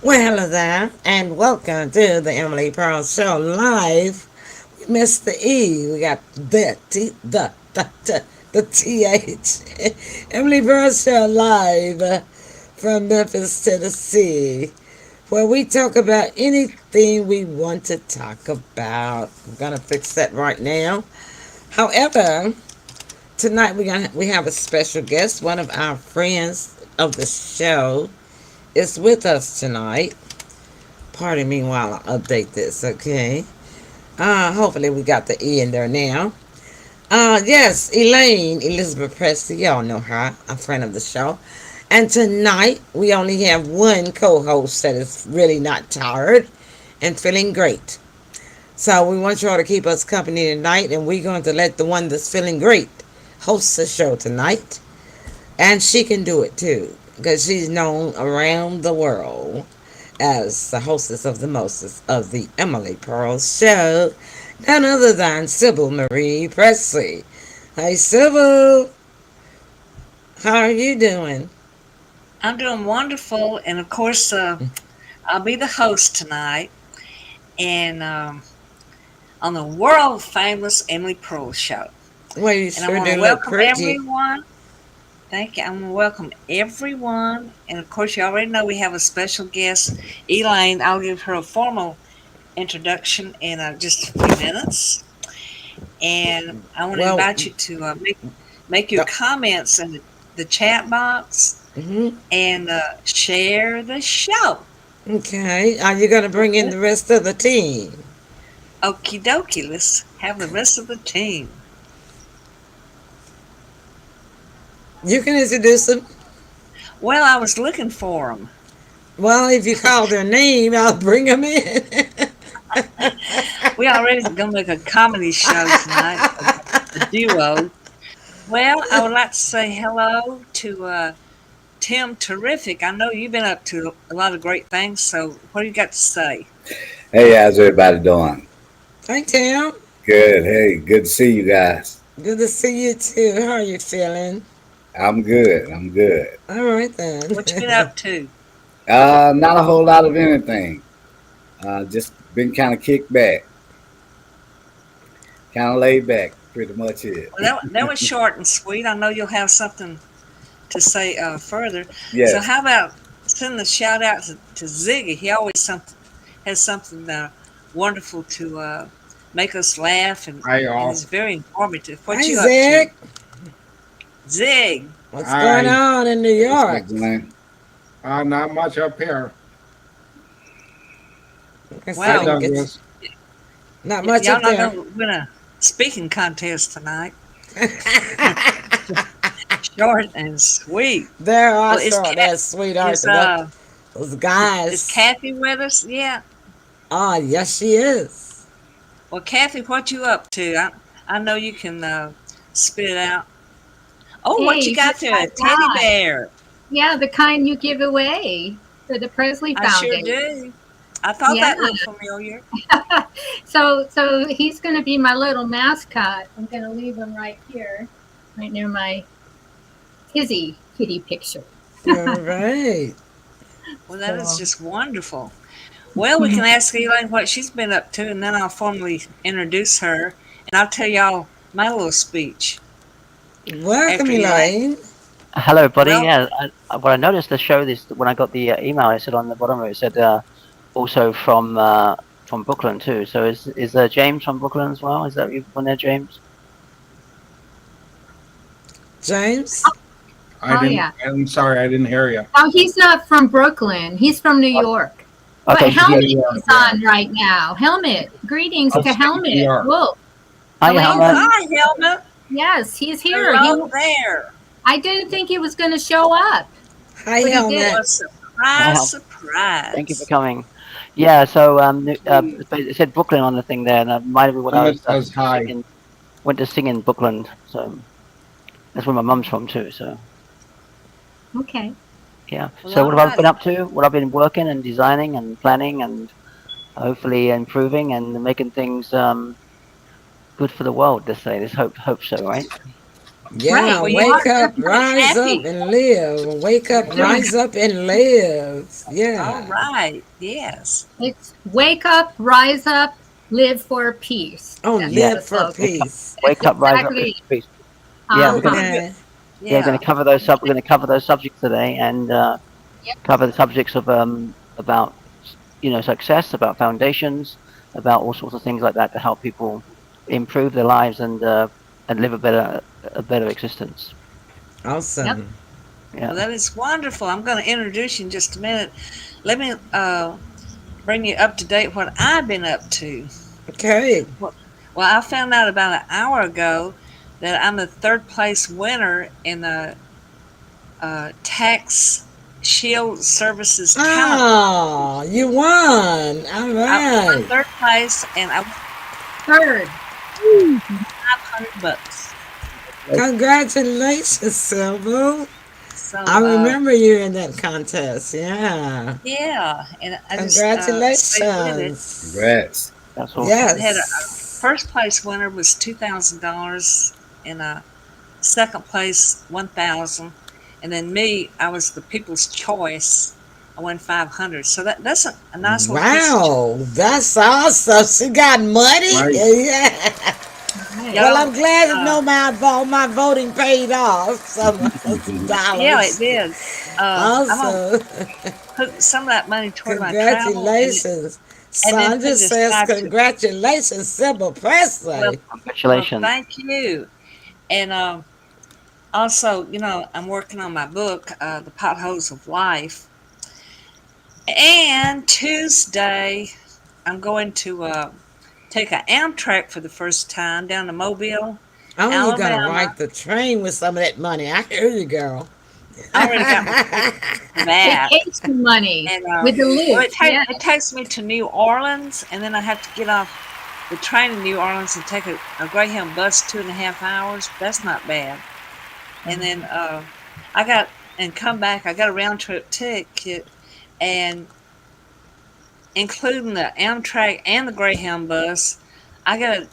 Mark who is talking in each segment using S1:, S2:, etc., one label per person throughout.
S1: Well, hello there, and welcome to the Emily Pearl Show live. We missed the E. We got the TH. Emily Pearl Show live from Memphis, Tennessee, where we talk about anything we want to talk about. I'm gonna fix that right now. However, tonight we have a special guest. One of our friends of the show is with us tonight. Pardon me while I update this, okay? Hopefully we got the E in there now. Yes, Elaine Elizabeth Presley, y'all know her, a friend of the show. And tonight we only have one co-host that is really not tired and feeling great. So we want y'all to keep us company tonight, and we're going to let the one that's feeling great host the show tonight. And she can do it too, because she's known around the world as the hostess of the mostest of the Emily Pearl Show, none other than Sybil Marie Presley. Hey, Sybil, how are you doing?
S2: I'm doing wonderful, and of course, I'll be the host tonight, and on the world famous Emily Pearl Show.
S1: Well, you
S2: And I
S1: sure
S2: want to
S1: do look
S2: welcome
S1: pretty.
S2: everyone. Thank you. I want to welcome everyone, and of course, you already know we have a special guest, Elaine. I'll give her a formal introduction in just a few minutes, and I want to
S1: Well,
S2: invite you to make your
S1: the,
S2: comments in the chat box
S1: hmm
S2: and share the show.
S1: okay. Are you going to bring in the rest of the team?
S2: Okie dokie, let's have the rest of the team.
S1: You can introduce them.
S2: Well, I was looking for them.
S1: Well, if you call their name, I'll bring them in.
S2: We already gonna make a comedy show tonight, a duo. Well, I would like to say hello to Tim Terrific. I know you've been up to a lot of great things, so what do you got to say?
S3: Hey, how's everybody doing?
S1: Hi, Tim.
S3: Good. Hey, good to see you guys.
S1: Good to see you too. How are you feeling?
S3: I'm good. I'm good.
S1: All right then.
S2: What you been up to?
S3: Not a whole lot of anything. Just been kind of kicked back, kind of laid back. Pretty much it.
S2: Well, that was short and sweet. I know you'll have something to say further. So
S3: Yes.
S2: how about send a shout out to Ziggy? He always has something wonderful to make us laugh,
S4: Hi,
S2: and
S4: all.
S2: is very informative. What
S1: Hi,
S2: you up to,
S1: Zach.
S2: Zig?
S1: What's going
S4: Hi.
S1: on in New
S3: What's
S1: York?
S3: up, Glenn?
S4: Not much up here.
S1: Like I
S4: Hi,
S1: said,
S2: Wow,
S4: Douglas.
S1: not much
S2: y'all
S1: up
S2: not
S1: there.
S2: gonna win a speaking contest tonight. Short and sweet.
S1: There
S2: Well,
S1: are short, that's sweetheart.
S2: is
S1: Those
S2: is
S1: guys.
S2: Kathy with us? Yeah.
S1: Oh, yes, she is.
S2: Well, Kathy, what you up to? I know you can spit it out. Oh, what you
S5: Hey, what
S2: got there?
S5: I
S2: A teddy
S5: got?
S2: bear.
S5: Yeah, the kind you give away for the Presley
S2: I sure
S5: Foundation.
S2: do. I thought
S5: Yeah.
S2: that looked familiar.
S5: So he's going to be my little mascot. I'm going to leave him right here, right near my kitty picture.
S1: All right.
S2: Well, that is
S5: So,
S2: just wonderful. Well, we can ask Elaine what she's been up to, and then I'll formally introduce her, and I'll tell y'all my little speech
S1: Welcome,
S2: after Elaine.
S1: Elaine.
S6: Hello, everybody.
S2: Well,
S6: Yeah, what I noticed the show this when I got the email, it said on the bottom of it, it said also from Brooklyn too. So is James from Brooklyn as well? Is that you on there, James?
S1: James.
S4: I
S5: oh
S4: didn't.
S5: yeah.
S4: I'm sorry, I didn't hear you.
S5: Oh, he's not from Brooklyn. He's from New York. But
S6: Okay,
S4: New
S5: Helmet
S4: York,
S5: is
S4: yeah.
S5: on right now. Helmet. Greetings to
S4: Upstate New
S5: Helmet.
S4: York.
S5: Whoa.
S6: hi,
S5: Elaine,
S6: Helmet.
S2: hi, Helmut.
S5: yes, he's here.
S2: Hello there.
S5: I didn't think he was going to show up,
S1: Hi,
S5: but he did.
S1: Helmet.
S2: Well,
S6: Hi,
S2: surprise,
S6: Helmet. Thank you for
S2: surprise.
S6: coming. Yeah, so it said Brooklyn on the thing there, and that reminded me when I
S4: Emmett
S6: was
S4: says hi.
S6: singing, went to sing in Brooklyn. So that's where my mum's from too. So
S5: Okay.
S6: yeah.
S2: Well,
S6: So
S2: all
S6: what have I been
S2: righty.
S6: up to? What I've been working and designing and planning and hopefully improving and making things good for the world. Let's say. Let's hope so, right?
S1: Yeah,
S5: Right.
S2: Well,
S5: You
S2: you
S1: wake
S5: are
S1: up,
S5: to be
S1: rise up,
S5: happy.
S1: and live. Wake up,
S5: Doing
S1: rise up, and live.
S2: all
S1: Yeah.
S2: right. Yes.
S5: It's wake up, rise up, live for peace.
S1: Oh,
S5: That's
S6: Yeah.
S1: live
S5: the
S1: for
S5: slogan.
S1: peace.
S6: Wake
S5: That's
S6: up, rise up, live
S5: exactly.
S6: for peace. Yeah, we're gonna
S5: Uh-huh.
S1: Okay.
S6: yeah,
S2: Yeah.
S6: we're gonna cover those subjects today, and
S5: Yep.
S6: cover the subjects of about success, about foundations, about all sorts of things like that to help people improve their lives and live a better existence.
S5: Yep.
S1: Awesome.
S2: Well,
S6: Yeah.
S2: that is wonderful. I'm going to introduce you in just a minute. Let me bring you up to date what I've been up to.
S1: Okay.
S2: Well, I found out about an hour ago that I'm the third place winner in the Tax Shield Services Talent.
S1: Oh, you won. All
S2: I won
S1: right.
S2: third place, and I won
S5: Third. Woo.
S2: $500.
S1: Congratulations, Sybil.
S2: So
S1: I remember you in that contest. Yeah.
S2: yeah, and I just stayed with it.
S1: Congratulations.
S3: Congrats.
S6: That's awesome.
S2: I had a
S1: Yes.
S2: first place winner was $2,000, and a second place 1,000, and then me, I was the People's Choice. I won 500. So that's a nice little piece of
S1: Wow. That's awesome. She got money.
S4: Nice.
S1: Yeah.
S5: Right.
S1: Well,
S2: y'all.
S1: I'm glad to
S2: Uh,
S1: know my voting paid off some
S2: yeah, it
S1: dollars.
S2: did. I'm gonna
S1: Awesome.
S2: put some of that money toward my travel,
S1: Congratulations.
S2: and then
S1: Sandra
S2: put it
S1: says,
S2: aside to.
S1: congratulations, Sybil
S2: Well,
S1: Presley.
S6: Congratulations.
S2: thank you. And also, I'm working on my book, The Potholes of Life. And Tuesday, I'm going to take an Amtrak for the first time down to Mobile,
S1: Oh, you got to
S2: Alabama.
S1: ride the train with some of that money. I hear you, girl.
S2: I already got my ticket for that.
S5: Vacation money
S2: And
S5: with the
S2: well,
S5: Liz. Yeah.
S2: it takes me to New Orleans, and then I have to get off the train in New Orleans and take a Greyhound bus 2.5 hours. That's not bad. And then I got and come back. I got a round trip ticket, and including the Amtrak and the Greyhound bus, I got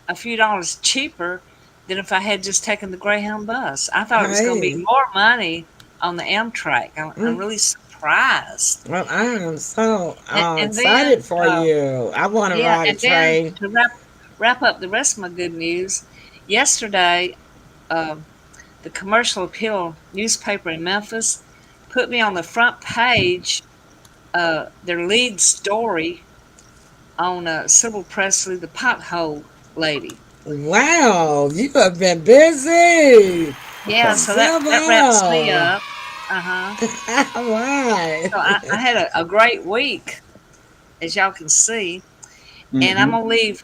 S2: a few dollars cheaper than if I had just taken the Greyhound bus. I thought it was going to be
S1: Hey.
S2: more money on the Amtrak. I'm
S1: Mm.
S2: really surprised.
S1: Well, I am so
S2: And then,
S1: excited for you. I want to
S2: yeah,
S1: ride a
S2: and then
S1: train.
S2: to wrap up the rest of my good news, yesterday, uh, the Commercial Appeal newspaper in Memphis put me on the front page, their lead story on Sybil Presley, the pothole lady.
S1: Wow, you have been busy.
S2: Yeah,
S6: Awesome.
S2: so that wraps me
S1: Sybil.
S2: up. Uh huh.
S1: All right.
S2: So I had a great week, as y'all can see, and I'm
S4: Hmm.
S2: gonna leave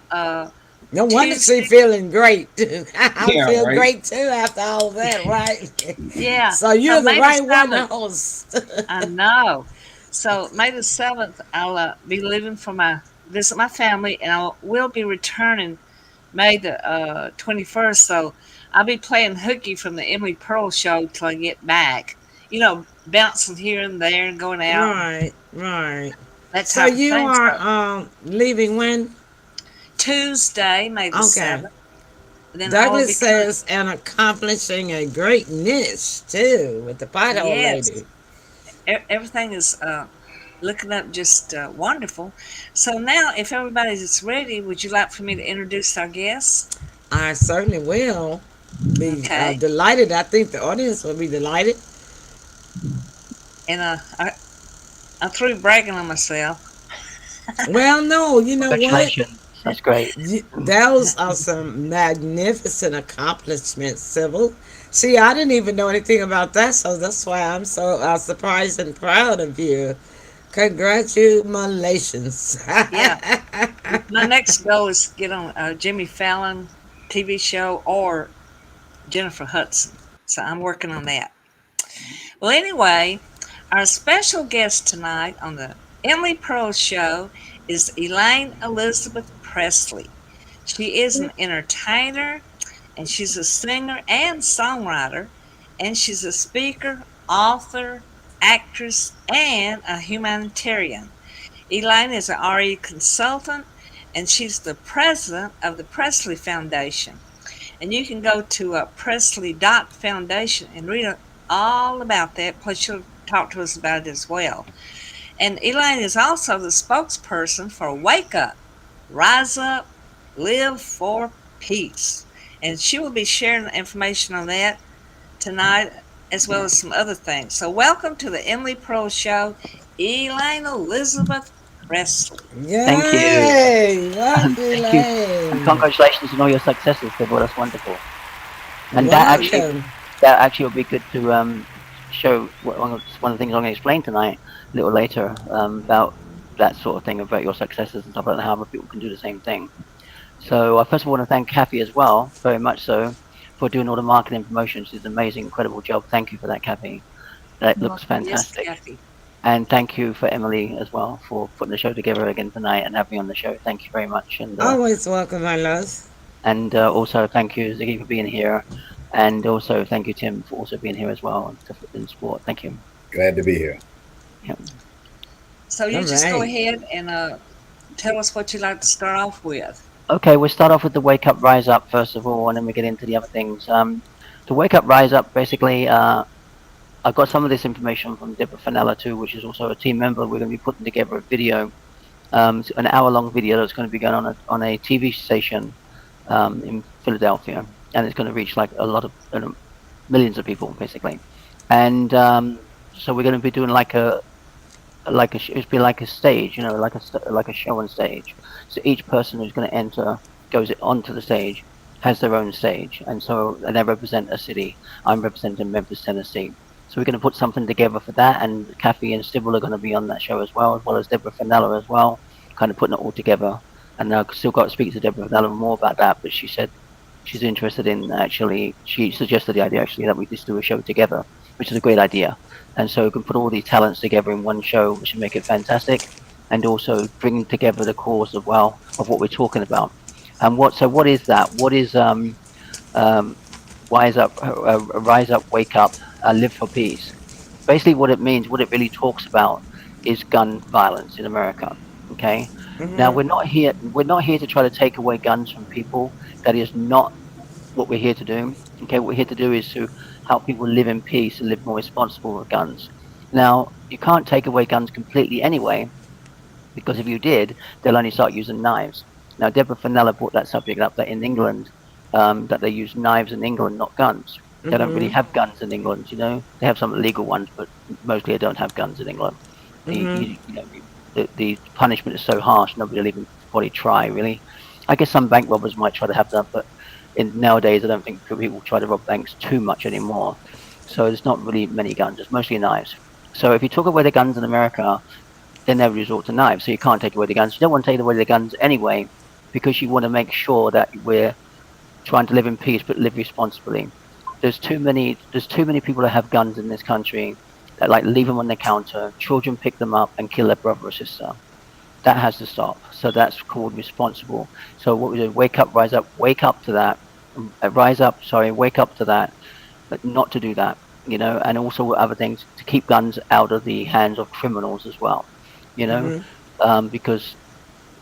S1: No wonder she
S2: Tuesday.
S1: feeling great. I
S4: Yeah,
S1: feel
S4: right.
S1: great too after all that, right?
S2: Yeah.
S1: So
S2: So
S1: you're the
S2: May the
S1: right one to
S2: 7th,
S1: host.
S2: I know. So May the 7th, I'll be leaving for my visit my family, and I will be returning May the 21st. So I'll be playing hooky from the Emily Pearl show till I get back. Bouncing here and there and going out,
S1: Right, right.
S2: that
S1: So
S2: type of
S1: you
S2: thing.
S1: are
S2: So
S1: leaving when?
S2: Tuesday, May the
S1: Okay.
S2: 7th, then I will
S1: Douglas
S2: be coming.
S1: says, and accomplishing a great niche too with the pothole
S2: Yes,
S1: lady.
S2: everything is looking up just wonderful. So now, if everybody's ready, would you like for me to introduce our guests?
S1: I certainly will be
S2: Okay.
S1: delighted. I think the audience will be delighted.
S2: And I'm through bragging on myself.
S1: Well, no, you know what?
S6: Congratulations. That's great.
S1: Those are some magnificent accomplishments, Sybil. See, I didn't even know anything about that, so that's why I'm so surprised and proud of you. Congratulations.
S2: Yeah. My next goal is to get on Jimmy Fallon TV show or Jennifer Hudson. So I'm working on that. Well, anyway, our special guest tonight on the Emily Pearl Show is Elaine Elizabeth Presley. She is an entertainer, and she's a singer and songwriter, and she's a speaker, author, actress, and a humanitarian. Elaine is an RE consultant, and she's the president of the Presley Foundation. And you can go to Presley.Foundation and read all about that. Plus, she'll talk to us about it as well. And Elaine is also the spokesperson for Wake Up, Rise Up, Live for Peace. And she will be sharing information on that tonight, as well as some other things. So, welcome to the Emily Pearl Show, Elaine Elizabeth Presley.
S6: Thank you.
S1: Yay! What,
S6: Thank you. And
S1: Elaine?
S6: congratulations on all your successes, Deborah. That's wonderful. And
S1: Welcome.
S6: that actually will be good to show one of the things I'm going to explain tonight a little later about that sort of thing, about your successes and stuff like that, how other people can do the same thing. So I first of all want to thank Kathy as well, very much so, for doing all the marketing promotions. She's an amazing, incredible job. Thank you for that, Kathy. That looks fantastic.
S2: Yes, Kathy.
S6: And thank you for Emily as well for putting the show together again tonight and having me on the show. Thank you very much. And
S1: Always welcome, my loves.
S6: and also thank you, Ziggy, for being here. And also thank you, Tim, for also being here as well and stuff in sport. Thank you.
S3: Glad to be here.
S6: Yeah.
S2: So you
S1: All
S2: just go
S1: right.
S2: ahead and tell us what you'd like to start off with.
S6: Okay, we'll start off with the Wake Up, Rise Up first of all, and then we get into the other things. The Wake Up, Rise Up, basically, I got some of this information from Deborah Fenella too, which is also a team member. We're going to be putting together a video, an hour-long video that's going to be going on a TV station in Philadelphia, and it's going to reach like a lot of millions of people basically. And so we're going to be doing it'd be like a stage, you know, like a show on stage. So each person who's going to enter goes onto the stage, has their own stage, and they represent a city. I'm representing Memphis, Tennessee. So we're going to put something together for that, and Kathy and Sybil are going to be on that show as well as Deborah Fenella as well, kind of putting it all together. And I've still got to speak to Deborah Fenella more about that, but she said she's interested in she suggested the idea actually that we just do a show together, which is a great idea. And so we can put all these talents together in one show, which would make it fantastic, and also bring together the cause of what we're talking about. And what is that? What is Rise Up, Wake Up, Live for Peace? Basically, what it means, what it really talks about, is gun violence in America. Okay.
S1: Mm-hmm.
S6: Now we're not here to try to take away guns from people. That is not what we're here to do. Okay, what we're here to do is to help people live in peace and live more responsible with guns. Now, you can't take away guns completely anyway, because if you did, they'll only start using knives. Now, Deborah Fenella brought that subject up, that in England, that they use knives in England, not guns. They don't really have guns in England, you know. They have some illegal ones, but mostly they don't have guns in England. The punishment is so harsh, nobody will even probably try, really. I guess some bank robbers might try to have that, but nowadays I don't think people try to rob banks too much anymore. So there's not really many guns, it's mostly knives. So if you took away the guns in America, then they would resort to knives. So you can't take away the guns. You don't want to take away the guns anyway, because you want to make sure that we're trying to live in peace but live responsibly. There's too many people that have guns in this country that leave them on the counter, children pick them up and kill their brother or sister. That has to stop. So that's called responsible. So what we do, wake up, rise up, wake up to that, wake up to that, but not to do that, you know, and also other things to keep guns out of the hands of criminals as well, you know, because,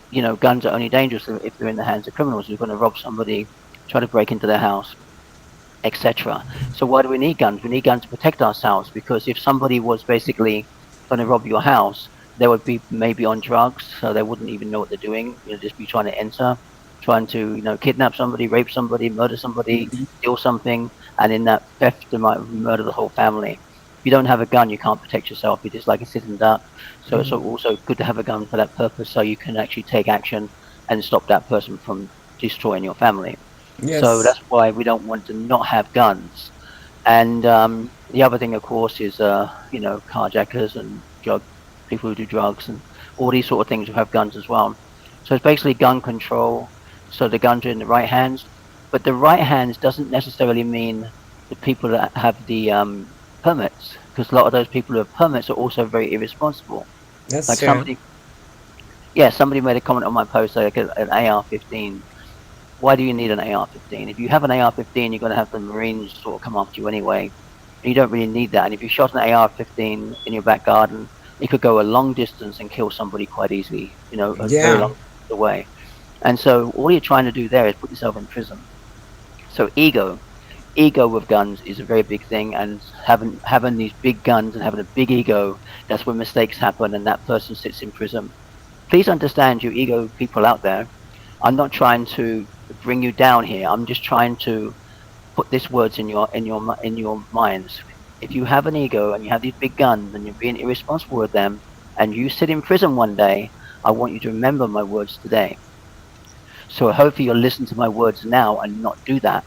S6: you know, guns are only dangerous if they're in the hands of criminals who are going to rob somebody, try to break into their house, etc. So why do we need guns? We need guns to protect ourselves, because if somebody was basically going to rob your house, they would be maybe on drugs, so they wouldn't even know what they're doing. They'll just be trying to enter, trying to, you know, kidnap somebody, rape somebody, murder somebody, steal something, and in that theft, they might murder the whole family. If you don't have a gun, you can't protect yourself. You're just like a sitting duck. So it's also good to have a gun for that purpose, so you can actually take action and stop that person from destroying your family.
S1: Yes.
S6: So that's why we don't want to not have guns. And the other thing, of course, is you know, carjackers and people who do drugs and all these sort of things who have guns as well. So it's basically gun control. So the guns are in the right hands, but the right hands doesn't necessarily mean the people that have the permits, because a lot of those people who have permits are also very irresponsible.
S1: That's
S6: like
S1: true.
S6: somebody made a comment on my post, like an AR-15. Why do you need an AR-15? If you have an AR-15, you're going to have the Marines sort of come after you anyway. And you don't really need that. And if you shot an AR-15 in your back garden, it could go a long distance and kill somebody quite easily, you know, a very long away. And so all you're trying to do there is put yourself in prison. So ego with guns is a very big thing, and having these big guns and having a big ego, that's when mistakes happen and that person sits in prison. Please understand, you ego people out there, I'm not trying to bring you down here. I'm just trying to put these words in your minds. If you have an ego and you have these big guns and you're being irresponsible with them, and you sit in prison one day, I want you to remember my words today. So hopefully you'll listen to my words now and not do that,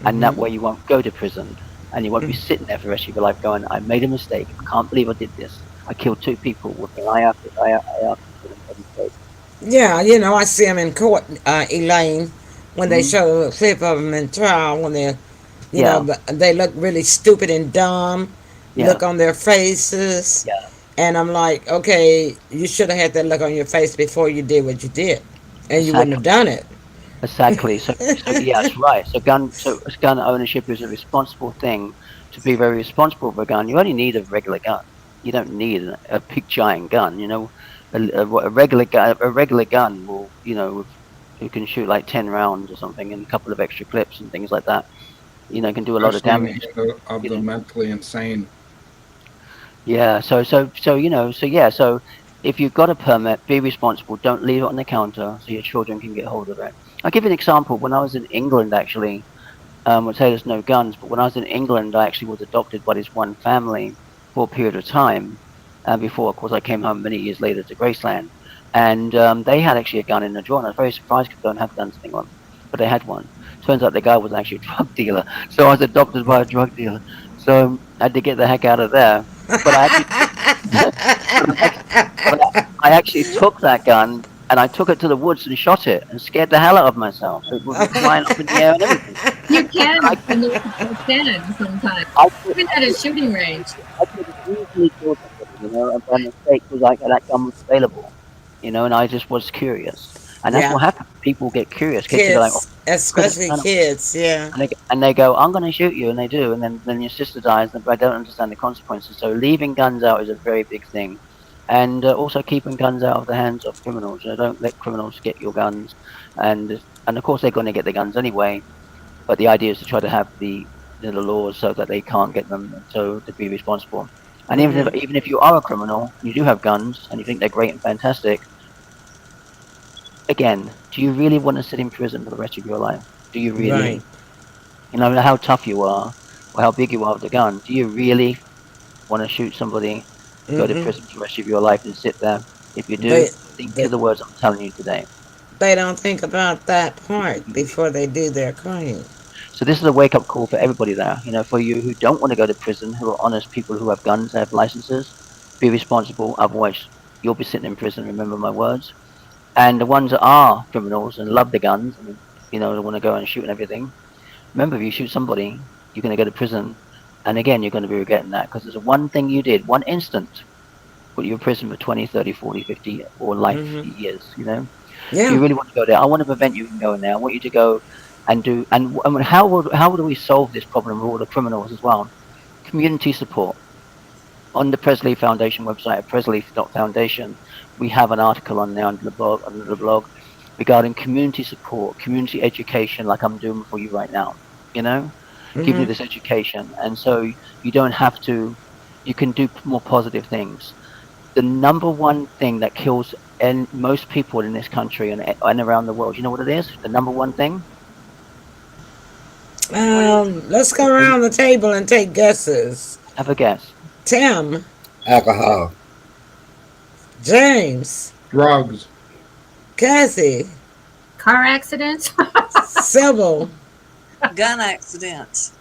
S6: and that way you won't go to prison, and you won't be sitting there for the rest of your life going, I made a mistake. I can't believe I did this. I killed 2 people with an eye after eye after eye.
S1: Yeah, I see them in court, Elaine, when they show a clip of them in trial, when they're,
S6: Yeah,
S1: they look really stupid and dumb,
S6: yeah,
S1: look on their faces.
S6: yeah.
S1: And I'm like, okay, you should have had that look on your face before you did what you did, and you wouldn't have
S6: Exactly.
S1: done it.
S6: Exactly. So yeah, that's right. So gun ownership is a responsible thing. To be very responsible with a gun, you only need a regular gun. You don't need a big giant gun. A regular gun will, you can shoot like 10 rounds or something, and a couple of extra clips and things like that. Can do a lot of
S4: Especially in the
S6: damage.
S4: hands of
S6: You
S4: the
S6: know.
S4: mentally insane.
S6: Yeah. So if you've got a permit, be responsible. Don't leave it on the counter so your children can get hold of it. I'll give you an example. When I was in England, actually, would say there's no guns, but when I was in England, I actually was adopted by this one family for a period of time. Before, of course, I came home many years later to Graceland, and they had actually a gun in the drawer. And I was very surprised because they don't have guns in England, but they had one. Turns out the guy was actually a drug dealer, so I was adopted by a drug dealer. So I had to get the heck out of there. But I actually, but I actually took that gun and I took it to the woods and shot it and scared the hell out of myself. It was flying up in the air and everything.
S5: You can,
S6: I,
S5: and you can sometimes,
S6: I
S5: even at a shooting range.
S6: I could have easily killed somebody, and by mistake was like that gun was available, and I just was curious, and that's
S1: Yeah,
S6: what happens. People get curious. Kids go like, oh,
S1: kids,
S6: look at that
S1: especially
S6: gun,
S1: kids. Yeah.
S6: and they go, I'm going to shoot you, and they do, and then your sister dies, but I don't understand the consequences. So leaving guns out is a very big thing, and also keeping guns out of the hands of criminals. Don't let criminals get your guns, and of course they're going to get the guns anyway. But the idea is to try to have the laws so that they can't get them, so to be responsible. And even if you are a criminal and you do have guns and you think they're great and fantastic, again, do you really want to sit in prison for the rest of your life? Do you
S1: Right.
S6: really? No matter how tough you are or how big you are with the gun, do you really want to shoot somebody, go to
S1: hmm
S6: prison for the rest of your life and sit there? If you do,
S1: They,
S6: think
S1: they
S6: of the words I'm telling you today.
S1: they don't think about that part before they do their crime.
S6: So this is a wake-up call for everybody there. For you who don't want to go to prison, who are honest people who have guns, have licenses, be responsible. Otherwise, you'll be sitting in prison. Remember my words. And the ones that are criminals and love the guns, and they want to go and shoot and everything. Remember, if you shoot somebody, you're going to go to prison, and again, you're going to be regretting that because there's one thing you did, one instant, put you in prison for 20, 30, 40, 50, or life
S1: Hmm.
S6: years. Do you
S1: Yeah.
S6: really want to go there? I want to prevent you from going there. I want you to go and do. And how do we solve this problem with all the criminals as well? Community support. On the Presley Foundation website at Presley.Foundation, we have an article on there under the blog regarding community support, community education, like I'm doing for you right now. Give you
S1: Hmm.
S6: this education, and so you don't have to. You can do more positive things. The number one thing that kills most people in this country and around the world, you know what it is? The number one thing?
S2: What is
S1: Let's go around the table and take guesses.
S6: Have a guess.
S1: Tim,
S3: Alcohol.
S1: James,
S4: Drugs.
S1: Kathy,
S5: Car accidents.
S1: Sybil.
S2: gun accidents?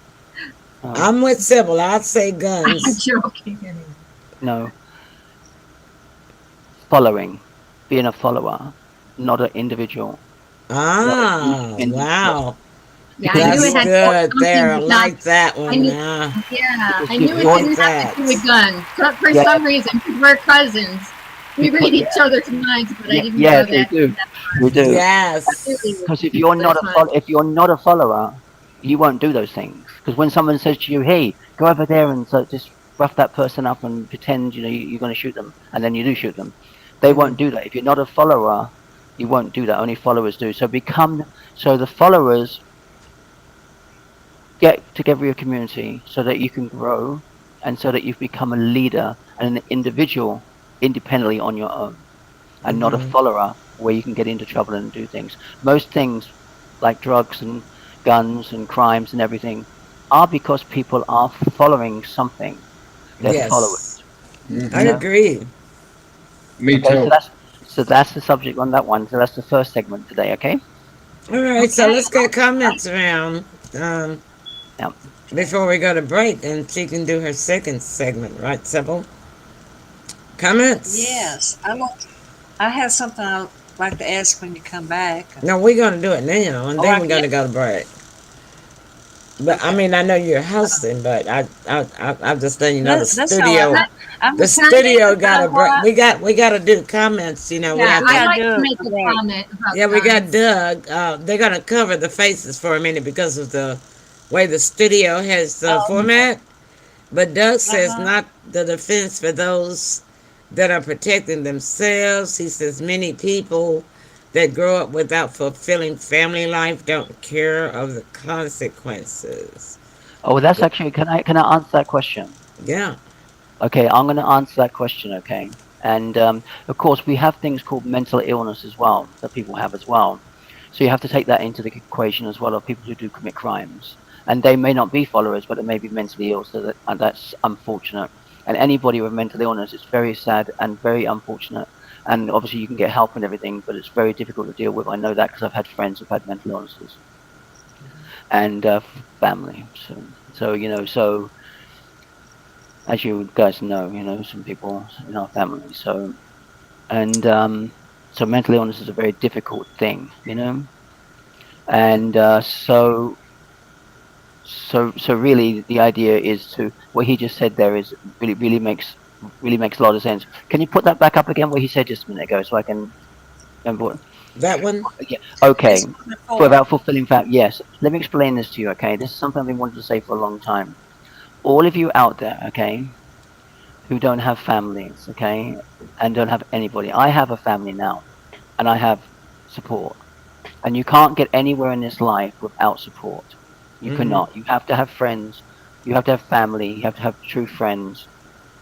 S1: I'm with Sybil. I'd say
S5: I'm
S1: guns.
S5: joking.
S6: No. Following. Being a follower, not an individual. Not an
S1: Ah,
S6: independent person.
S1: wow.
S5: Yeah, I
S6: Because
S5: knew
S1: That's
S5: it had
S1: good
S5: something
S1: there. I
S5: with
S1: like
S5: guns.
S1: that
S5: I
S1: one.
S5: knew,
S1: Now.
S5: yeah,
S6: because
S5: I
S6: if
S5: knew it
S6: you're,
S5: didn't have to do with guns. But for
S6: yeah,
S5: some reason, 'cause we're cousins. We
S6: because,
S5: read each other's minds, but I didn't
S6: yes,
S5: know
S6: we
S5: that.
S6: do. We do.
S1: Yes.
S6: Because if you're not if you're not a follower, you won't do those things. Because when someone says to you, "Hey, go over there and so just rough that person up and pretend you're going to shoot them," and then you do shoot them, they
S1: Hmm.
S6: won't do that. If you're not a follower, you won't do that. Only followers do. So the followers get together your community so that you can grow and so that you become a leader and an individual independently on your own and not a
S1: Mm-hmm.
S6: follower where you can get into trouble and do things. Most things like drugs and guns and crimes and everything are because people are following something. They're
S1: Yes,
S6: followers,
S1: I
S6: you
S3: Mm-hmm.
S6: know.
S1: agree.
S4: Me
S6: Okay,
S4: too.
S6: so that's the subject on that one. So that's the first segment today. Okay.
S1: All right, so
S2: Okay.
S1: let's get comments around
S6: Now,
S1: before we go to break, and she can do her second segment, right, Sybil? Comments?
S2: Yes. I have something I'd like to ask when you come back.
S1: No, we're going to do it now, and
S2: Oh,
S1: then
S2: I
S1: we're going
S2: yeah.
S1: to go to break. But I
S2: Okay.
S1: mean, I know you're hosting, but I'm just letting you know
S2: That's all right. I'm
S1: the
S2: just
S5: Can I make
S1: studio
S5: a,
S1: got
S2: you
S1: a
S2: know
S1: break.
S2: what?
S1: We got to do comments. You know, we
S5: yeah,
S1: have
S2: We
S5: I'd
S1: to.
S2: gotta
S5: like
S2: do
S5: to
S2: it
S5: make a
S2: right.
S5: comment about
S1: Yeah, we got
S5: guns.
S1: Doug. They're gonna cover the faces for a minute because of the way the studio has the
S2: Oh,
S1: format. But Doug says
S2: uh-huh.
S1: not the defense for those that are protecting themselves. He says many people that grow up without fulfilling family life don't care of the consequences.
S6: oh, that's actually. Can I answer that question?
S1: Yeah.
S6: Okay, I'm going to answer that question. Okay, and of course we have things called mental illness as well that people have as well. So you have to take that into the equation as well of people who do commit crimes, and they may not be followers, but they may be mentally ill. So that's unfortunate. And anybody with mental illness, it's very sad and very unfortunate. And obviously you can get help and everything, but it's very difficult to deal with. I know that because I've had friends who've had mental illnesses and family. So as you guys know, some people in our family. And so mental illness is a very difficult thing. And so really the idea is to what he just said there is really makes a lot of sense. Can you put that back up again? What he said just a minute ago, so I can remember.
S1: That one?
S6: Yeah. Okay.
S2: It's on the
S6: For
S2: floor.
S6: about fulfilling fact, yes. Let me explain this to you. Okay, this is something I've been wanting to say for a long time. All of you out there, okay, who don't have families, okay, and don't have anybody. I have a family now, and I have support. And you can't get anywhere in this life without support. You
S1: Mm-hmm.
S6: cannot. You have to have friends. You have to have family. You have to have true friends,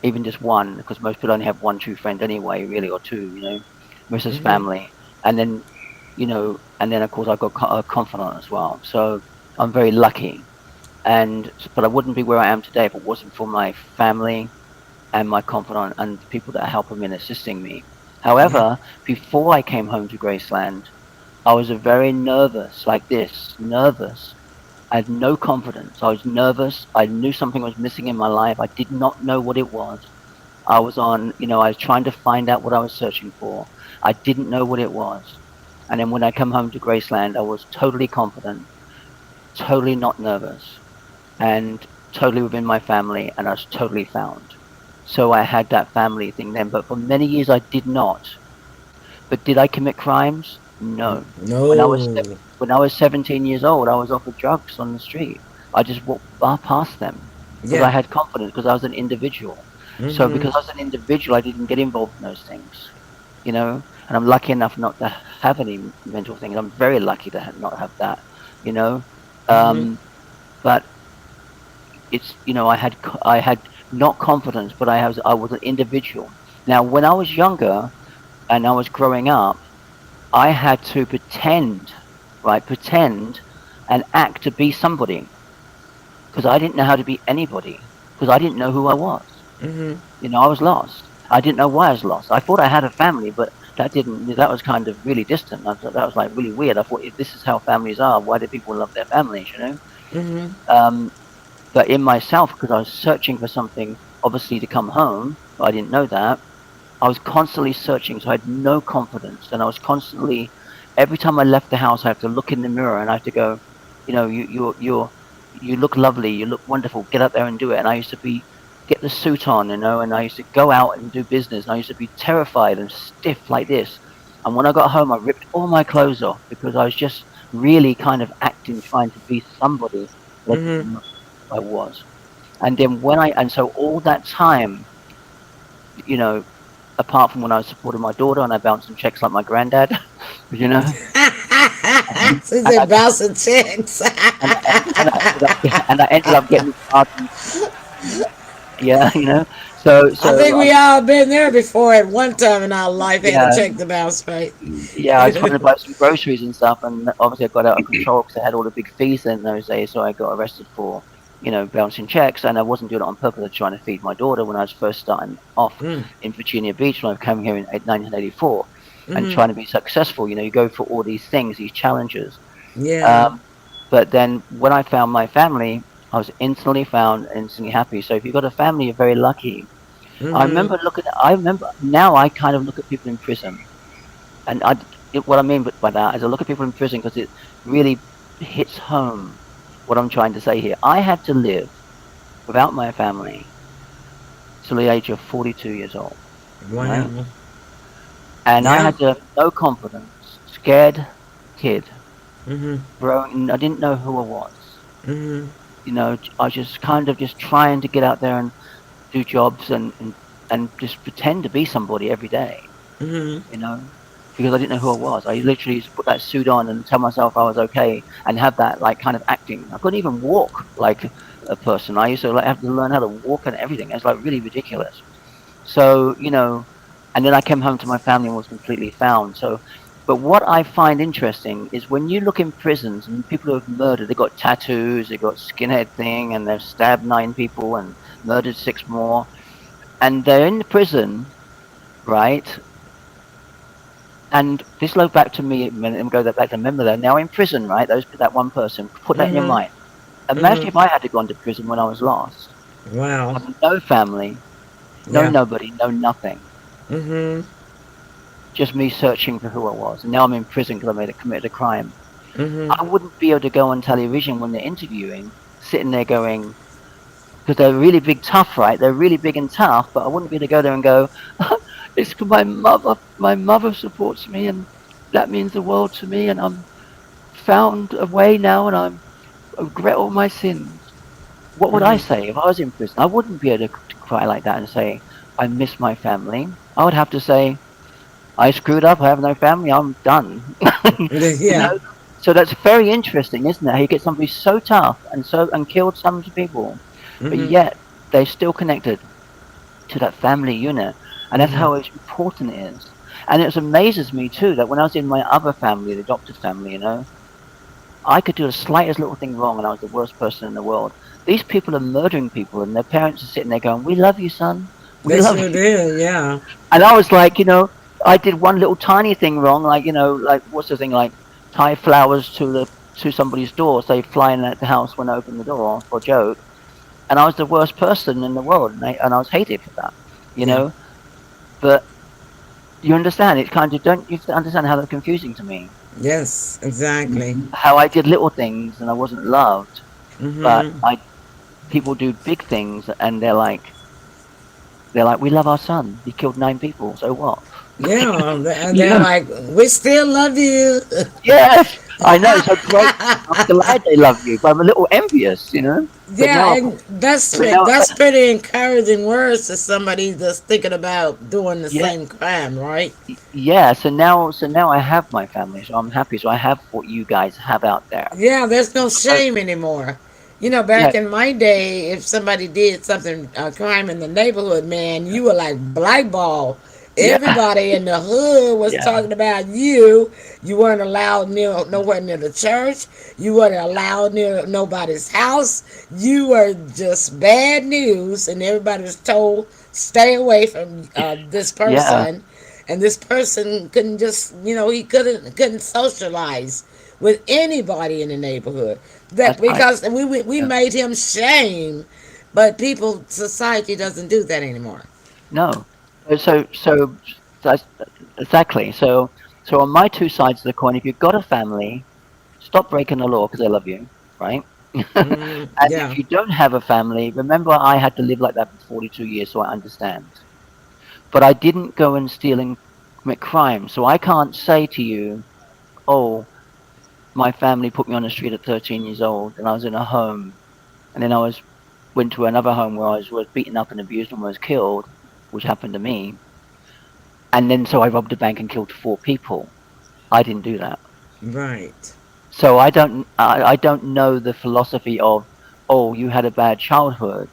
S6: even just one, because most people only have one true friend anyway, really, or two. Most is
S1: Mm-hmm.
S6: family. And then of course I've got a confidant as well. So I'm very lucky. But I wouldn't be where I am today if it wasn't for my family and my confidant and the people that are helping me and assisting me.
S1: Yeah.
S6: However, before I came home to Graceland, I was a very nervous, like this, nervous. I had no confidence. I was nervous. I knew something was missing in my life. I did not know what it was. I was trying to find out what I was searching for. I didn't know what it was. And then when I come home to Graceland, I was totally confident, totally not nervous, and totally within my family, and I was totally found. So I had that family thing then, but for many years I did not. But did I commit crimes? No. When I was
S1: No.
S6: when I was 17 years old, I was offered drugs on the street. I just walked past them because I
S1: Yeah.
S6: had confidence because I was an individual. So
S1: Mm-hmm.
S6: because I was an individual, I didn't get involved in those things. And I'm lucky enough not to have any mental things. I'm very lucky to not have that, you know.
S1: Mm-hmm.
S6: But I had not confidence, but I was an individual. Now, when I was younger and I was growing up, I had to pretend, right? Pretend and act to be somebody because I didn't know how to be anybody because I didn't know who I was.
S1: Mm-hmm.
S6: I was lost. I didn't know why I was lost. I thought I had a family, but that was kind of really distant. I thought that was like really weird. I thought if this is how families are, why do people love their families?
S1: Mm-hmm.
S6: Um, but in myself, because I was searching for something, obviously to come home, but I didn't know that. I was constantly searching, so I had no confidence, and I was constantly. Every time I left the house, I have to look in the mirror, and I have to go, you look lovely, you look wonderful. Get up there and do it. And I used to get the suit on, and I used to go out and do business. And I used to be terrified and stiff like this. And when I got home, I ripped all my clothes off because I was just really kind of acting, trying to be somebody that I
S1: Mm-hmm.
S6: didn't know who I was. And then so all that time, you know, apart from when I was supporting my daughter and I bounced some checks like my granddad, you know,
S1: She's
S6: and
S1: in
S6: I,
S1: bouncing checks.
S6: and I ended up getting started. Yeah, So
S1: I think we
S6: I,
S1: all been there before at one time in our life. Had to
S6: yeah,
S1: check the bounce rate.
S6: yeah. I was trying to buy some groceries and stuff, and obviously I got out of control because I had all the big fees in those days. So I got arrested for, bouncing checks, and I wasn't doing it on purpose. I was trying to feed my daughter when I was first starting off
S1: Mm.
S6: in Virginia Beach when I came here in 1984, and
S1: Hmm.
S6: trying to be successful. You go for all these things, these challenges.
S1: Yeah.
S6: Um, but then when I found my family, I was instantly found, instantly happy. So if you've got a family, you're very lucky.
S1: Hmm.
S6: I remember now I kind of look at people in prison. And what I mean by that is I look at people in prison because it really hits home what I'm trying to say here. I had to live without my family till the age of 42 years old, right?
S1: Wow.
S6: And I
S1: Yeah.
S6: had to have no confidence, scared kid,
S1: Hmm.
S6: growing. I didn't know who I was.
S1: Hmm.
S6: I was just kind of just trying to get out there and do jobs and just pretend to be somebody every day,
S1: Hmm.
S6: you know, because I didn't know who I was. I literally used to put that suit on and tell myself I was okay and have that like kind of acting. I couldn't even walk like a person. I used to like have to learn how to walk and everything. It's like really ridiculous. So, and then I came home to my family and was completely found. So, but what I find interesting is when you look in prisons and people who have murdered, they've got tattoos, they've got skinhead thing, and they've stabbed 9 people and murdered 6 more, and they're in the prison, right? And this goes back to me, and go back to remember that now in prison, right? That one person, put that in your
S1: Hmm.
S6: mind. Imagine
S1: Hmm.
S6: if I had to go into prison when I was lost,
S1: Wow.
S6: having no family, no
S1: Yeah.
S6: nobody, no nothing,
S1: Hmm.
S6: just me searching for who I was. And now I'm in prison because committed a crime.
S1: Hmm.
S6: I wouldn't be able to go on television when they're interviewing, sitting there going, because they're really big tough, right? They're really big and tough, but I wouldn't be able to go there and go, it's 'cause my mother supports me and that means the world to me and I'm found a way now and I regret all my sins. What would I
S1: Hmm.
S6: say if I was in prison? I wouldn't be able to cry like that and say, I miss my family. I would have to say, I screwed up, I have no family, I'm done. you
S1: Yeah.
S6: know? So that's very interesting, isn't it? How you get somebody so tough and killed some people, but
S1: Hmm.
S6: yet they're still connected to that family unit. And that's
S1: Hmm.
S6: how important it is. And it amazes me too that when I was in my other family, the adopted family, I could do the slightest little thing wrong and I was the worst person in the world. These people are murdering people and their parents are sitting there going, we love you, son. We
S1: They
S6: love
S1: sure
S6: you.
S1: did. Yeah.
S6: And I was like, I did one little tiny thing wrong, like, like what's the thing, like tie flowers to somebody's door, so they fly in at the house when I open the door for a joke. And I was the worst person in the world and I was hated for that, you
S1: Yeah.
S6: know? But you understand, it's kind of, don't you understand how that's confusing to me?
S1: Yes. Exactly.
S6: How I did little things and I wasn't loved, but
S1: Hmm.
S6: people do big things and they're like, we love our son. He killed 9 people. So what?
S1: Yeah. And
S6: you
S1: they're
S6: know?
S1: like, we still love you.
S6: Yes, I know. So great. I'm glad they love you, but I'm a little envious. But
S1: Yeah,
S6: now,
S1: and that's
S6: but now,
S1: that's pretty encouraging words to somebody that's thinking about doing the
S6: yeah,
S1: same crime, right?
S6: yeah. So now I have my family. So I'm happy. So I have what you guys have out there.
S1: Yeah, there's no
S6: So
S1: shame anymore. You know,
S6: yeah,
S1: back in my day, if somebody did something, a crime in the neighborhood, man, you were like blackball.
S6: yeah,
S1: Everybody in the hood was
S6: yeah.
S1: talking about you. You weren't allowed near nowhere near the church. You weren't allowed near nobody's house. You were just bad news, and everybody was told stay away from this
S6: Yeah,
S1: person. And this person couldn't just, he couldn't socialize with anybody in the neighborhood. That
S6: that's right.
S1: because we
S6: Yeah.
S1: made him shame, but society doesn't do that anymore.
S6: No. So that's exactly. So on my two sides of the coin, if you've got a family, stop breaking the law because they love you, right?
S1: Mm,
S6: And if
S1: yeah.
S6: you don't have a family, remember I had to live like that for 42 years, so I understand. But I didn't go and steal and commit crime, so I can't say to you, oh, my family put me on the street at 13 years old, and I was in a home, and then went to another home where I was beaten up and abused and was killed, which happened to me, and then so I robbed a bank and killed 4 people. I didn't do that.
S1: Right.
S6: So I don't know the philosophy of, oh, you had a bad childhood,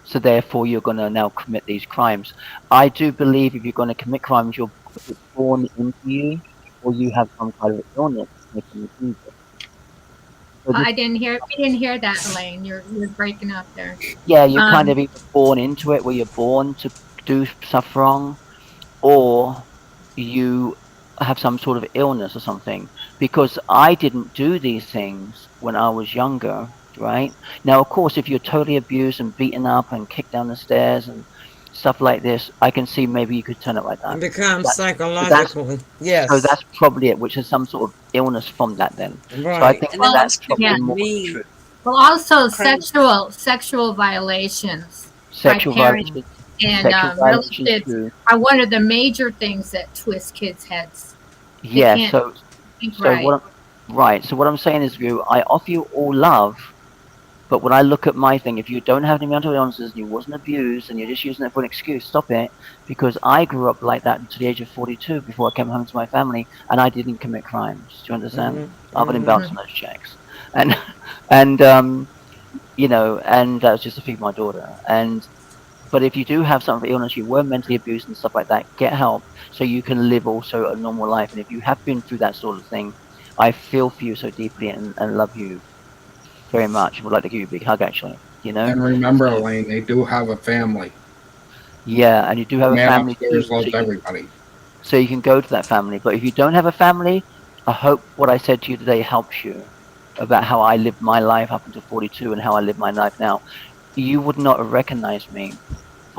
S6: so therefore you're going to now commit these crimes. I do believe if you're going to commit crimes, you're born into you, or you have some kind of illness making you do it. So this,
S5: I didn't hear. We didn't hear that, Elaine. You're breaking up there.
S6: yeah, you're kind
S5: Um,
S6: of either born into it, where you're born to do stuff wrong, or you have some sort of illness or something. Because I didn't do these things when I was younger, right? Now, of course, if you're totally abused and beaten up and kicked down the stairs and stuff like this, I can see maybe you could turn it like that.
S1: It becomes
S6: That's, so that's
S1: psychological.
S6: so
S1: Yes.
S6: that's probably it, which is some sort of illness from that then. So I
S1: Right.
S6: think
S2: And then
S5: well,
S2: those
S6: that's
S2: people
S6: probably
S5: yeah.
S6: more
S2: mean,
S6: true.
S5: well, also
S2: crazy.
S5: sexual violations
S6: Sexual
S5: by parents
S6: violations,
S5: and
S6: sexual violations
S5: relatives
S6: too.
S5: are one of the major things that twist kids' heads. They
S6: Yeah,
S5: can't
S6: so
S5: think
S6: so
S5: right.
S6: what so what I'm saying is, you, I offer you all love, but when I look at my thing, if you don't have any mental illnesses and you wasn't abused and you're just using it for an excuse, stop it. Because I grew up like that until the age of 42 before I came home to my family, and I didn't commit crimes. Do you understand? Other than bouncing those checks, and and you know, and that was just to feed my daughter. And but if you do have some illness, you were mentally abused and stuff like that, get help so you can live also a normal life. And if you have been through that sort of thing, I feel for you so deeply and love you very much. Would like to give you a big hug, actually. You know.
S4: And remember,
S6: So,
S4: Elaine, they do have a family.
S6: yeah, and you do have
S4: The
S6: a
S4: man
S6: family too,
S4: upstairs loves everybody.
S6: so you can go to that family. But if you don't have a family, I hope what I said to you today helps you about how I lived my life up until 42 and how I live my life now. You would not have recognized me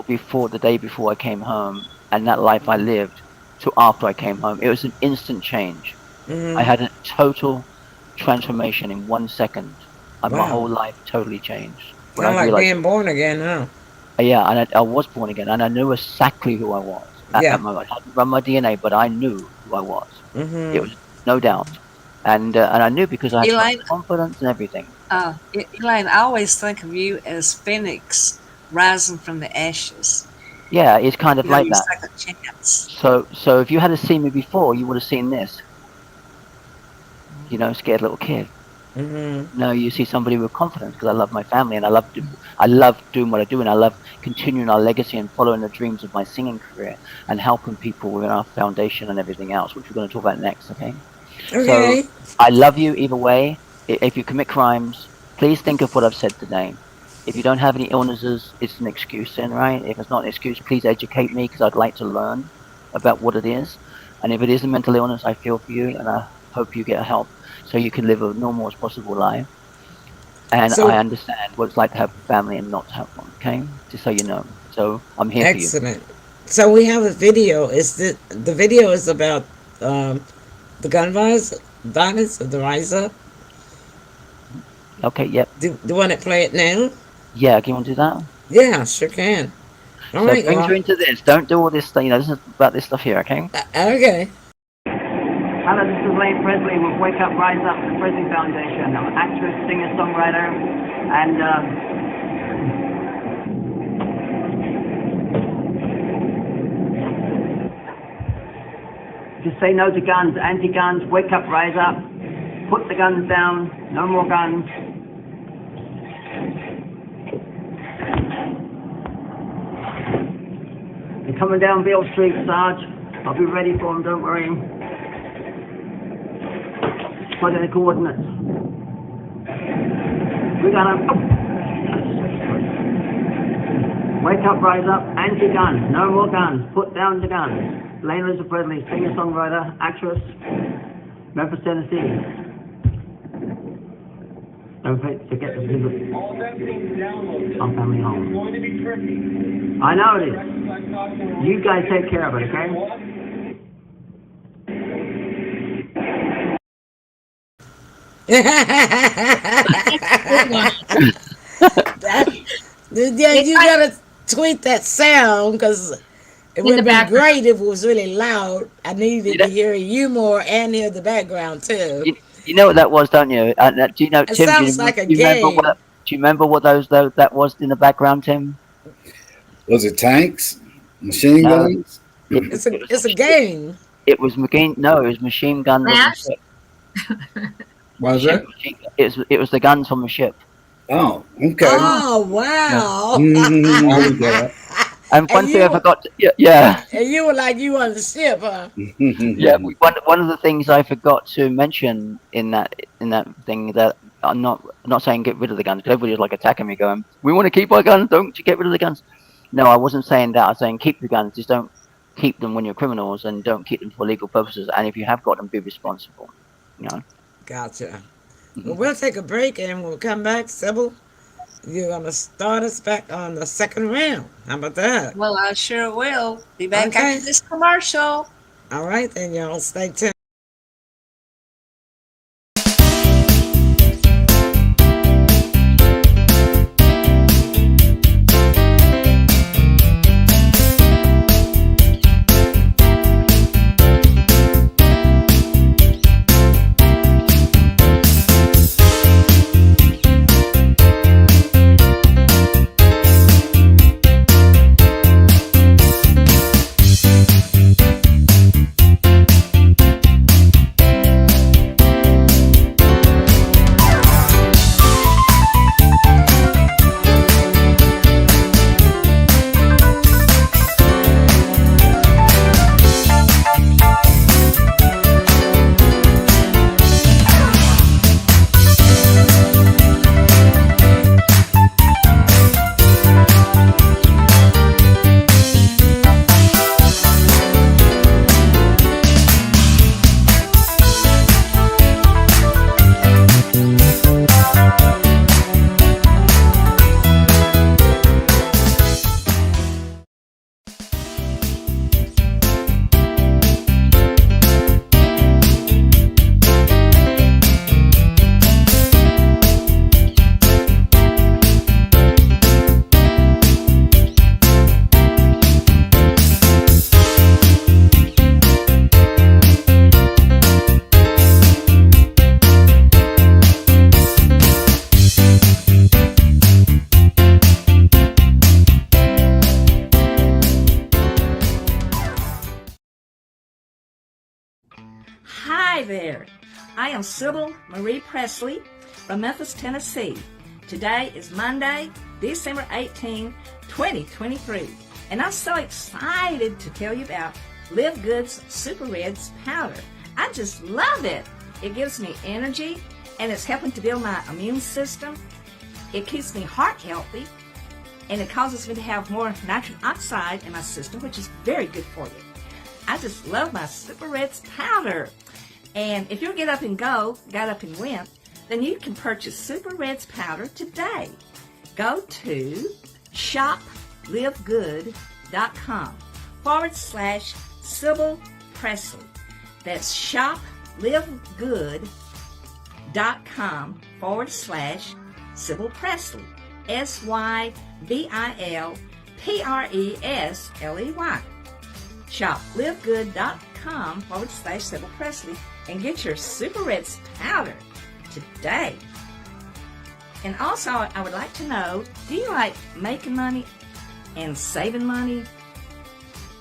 S6: before the day before I came home and that life I lived to after I came home. It was an instant change. I had a total transformation in 1 second. And my
S1: Wow.
S6: whole life totally changed when I
S1: Kind of like
S6: realized.
S1: being born again, huh?
S6: Yeah, and I was born again, and I knew exactly who I was at
S1: Yeah.
S6: that moment. I hadn't run my DNA, but I knew who I was. It was no doubt, and I knew because I had so much
S2: Elaine,
S6: confidence and everything.
S2: Elaine, I always think of you as Phoenix rising from the ashes.
S6: Yeah, it's kind of
S2: You know,
S6: like
S2: your
S6: that.
S2: second chance.
S6: So if you had seen me before, you would have seen this. You know, scared little kid. No, you see somebody with confidence because I love my family and I love doing what I do, and I love continuing our legacy and following the dreams of my singing career and helping people within our foundation and everything else, which we're going to talk about next. Okay.
S1: Okay.
S6: So I love you either way. If you commit crimes, please think of what I've said today. If you don't have any illnesses, it's an excuse then, right? If it's not an excuse, please educate me because I'd like to learn about what it is. And if it is a mental illness, I feel for you and I hope you get help so you can live a normal as possible life. And
S1: So
S6: I understand what it's like to have a family and not to have one, okay? Just so you know. So I'm here for you.
S1: excellent. So we have a video. Is the video is about the gun violence of the rise up?
S6: Okay, yep.
S1: Do you want to play it now?
S6: Yeah, can you want to do that?
S1: Yeah, sure can. All
S6: So
S1: right,
S6: brings
S1: y'all.
S6: you into this. Don't do all this stuff, you know, this is about this stuff here, okay?
S1: Okay.
S7: Hello, this is ELAINE Presley with Wake Up, Rise Up, the Presley Foundation. I'm an actress, singer, songwriter, and just say no to guns, anti-guns, wake up, rise up, put the guns down, no more guns. They're coming down Beale Street, Sarge. I'll be ready for them, don't worry. What are the coordinates? We got them. Wake up, rise up, anti-guns, no more guns, put down the guns. ELAINE Elizabeth Presley, singer-songwriter, actress, Memphis, Tennessee. Don't forget to visit our family home.
S8: It's going to be tricky.
S7: I know it is. You guys take care of it, okay?
S1: Yeah, you gotta tweet that sound because it would
S5: the
S1: be
S5: background.
S1: great if it was really loud. I needed to hear you more and hear the background too.
S6: You know what that was, don't you? Do you know,
S1: It
S6: Tim?
S1: sounds like a
S6: do you remember
S1: game.
S6: what? Do you remember what that was in the background, Tim?
S3: Was it tanks, machine
S6: No.
S3: guns?
S1: It's a game.
S6: It was machine. No, it was machine gun.
S5: Mash?
S4: Was it?
S6: It was the guns from the ship.
S3: Oh, okay.
S1: Oh, wow.
S3: Mhm.
S4: I would get it.
S6: And one
S1: And
S6: thing I
S1: you-
S6: forgot. Yeah.
S1: And you were like you on the ship, huh?
S6: Yeah, one of the things I forgot to mention in that thing that I'm not saying get rid of the guns, because everybody's like attacking me, going, "We want to keep our guns. Don't get rid of the guns." No, I wasn't saying that. I was saying keep the guns. Just don't keep them when you're criminals, and don't keep them for legal purposes. And if you have got them, be responsible. You know.
S1: Gotcha. Well, we'll take a break and we'll come back. Sybil, you're going to start us back on the second round. How about that?
S2: Well, I sure will. Be back
S1: Okay.
S2: after this commercial.
S1: All right, then, y'all. Stay tuned.
S9: Hi there. I am Sybil Marie Presley from Memphis, Tennessee. Today is Monday, December 18, 2023, and I'm so excited to tell you about Live Good's Super Reds powder. I just love it. It gives me energy, and it's helping to build my immune system. It keeps me heart healthy, and it causes me to have more nitric oxide in my system, which is very good for you. I just love my Super Reds powder. And if you get up and go, got up and went, then you can purchase Super Reds powder today. Go to shoplivegood.com/Sybil Presley. That's shoplivegood.com/Sybil Presley. SYBILPRESLEY. shoplivegood.com/Sybil Presley and get your Super Reds powder today. And also, I would like to know, do you like making money and saving money?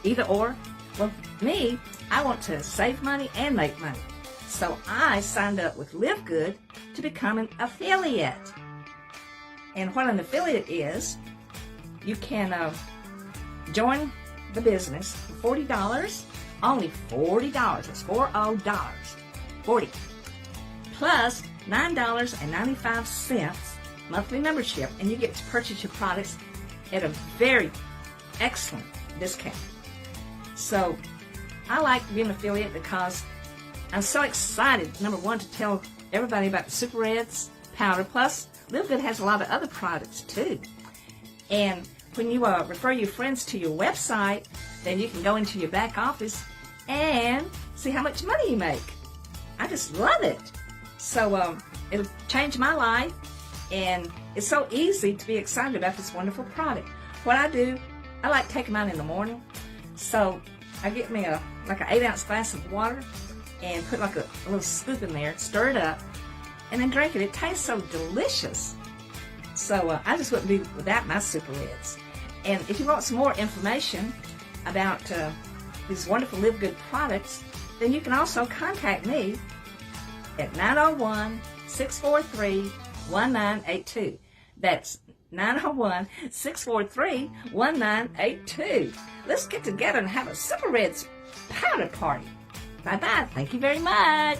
S9: Either or? Well, me, I want to save money and make money. So I signed up with Live Good to become an affiliate. And what an affiliate is, you can join the business for $40, only $40. That's $40. 40 plus $9.95 monthly membership, and you get to purchase your products at a very excellent discount. So I like being an affiliate because I'm so excited, number one, to tell everybody about the Super Reds powder. Plus, Live Good has a lot of other products too. And when you refer your friends to your website, then you can go into your back office and see how much money you make. I just love it. So it'll change my life, and it's so easy to be excited about this wonderful product. What I do, I like taking mine in the morning. So I get me like an 8-ounce glass of water and put like a little scoop in there, stir it up, and then drink it. It tastes so delicious. So I just wouldn't be without my Super Reds. And if you want some more information about these wonderful Live Good products, then you can also contact me at 901-643-1982. That's 901-643-1982. Let's get together and have a Super Reds powder party. Bye-bye. Thank you very much.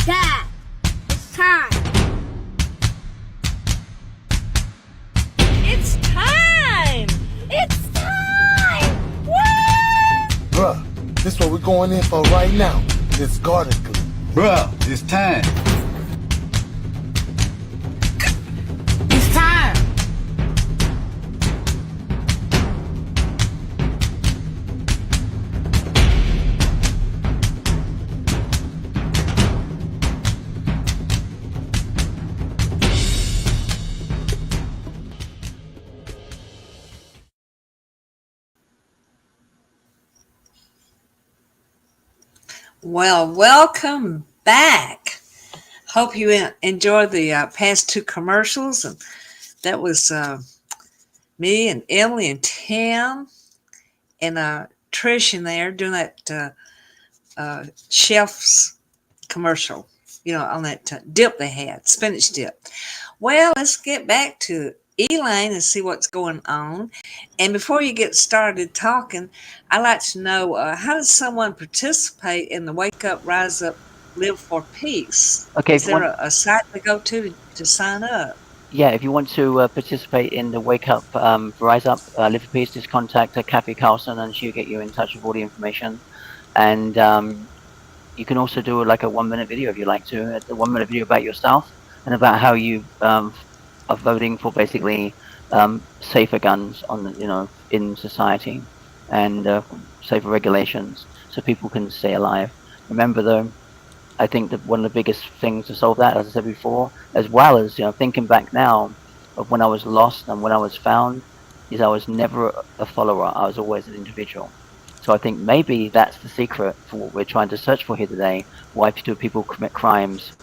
S10: Dad, it's time.
S9: It's time!
S10: It's time! Woo!
S11: Bruh, this what we're going in for right now. This garden glue.
S12: Bruh, it's time.
S10: It's time.
S2: Well, welcome back. Hope you enjoyed the past two commercials. And that was me and Emily and Tim and Trish in there doing that chef's commercial, on that dip they had, spinach dip. Well, let's get back to Elaine and see what's going on. And before you get started talking, I'd like to know, how does someone participate in the Wake Up, Rise Up, Live for Peace?
S6: Okay,
S2: Is there a site to go to sign up?
S6: Yeah, if you want to participate in the Wake Up, Rise Up, Live for Peace, just contact Kathy Carlson and she'll get you in touch with all the information. And you can also do like a 1-minute video if you like to, a 1-minute video about yourself and about how you are voting for basically safer guns in society and safer regulations so people can stay alive. Remember though, I think that one of the biggest things to solve that, as I said before, as well as thinking back now of when I was lost and when I was found, is I was never a follower. I was always an individual. So I think maybe that's the secret for what we're trying to search for here today. Why do people commit crimes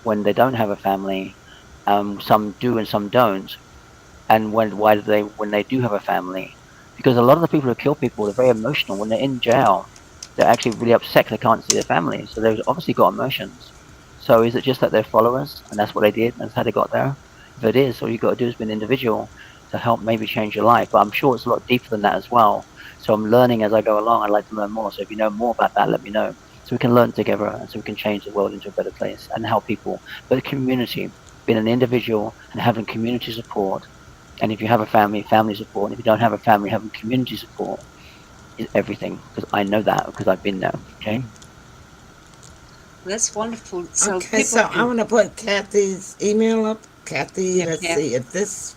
S6: when they don't have a family? Some do and some don't. And when they do have a family? Because a lot of the people who kill people are very emotional. When they're in jail, they're actually really upset because they can't see their family. So they've obviously got emotions. So is it just that they're followers and that's what they did and that's how they got there? If it is, all you've got to do is be an individual to help maybe change your life. But I'm sure it's a lot deeper than that as well. So I'm learning as I go along. I'd like to learn more. So if you know more about that, let me know. So we can learn together and so we can change the world into a better place and help people. But the community, being an individual and having community support. And if you have a family, family support. And if you don't have a family, having community support is everything. Because I know that because I've been there. Okay.
S2: That's wonderful. So
S1: okay, so I want to put Kathy's email up. Kathy, let's see if this.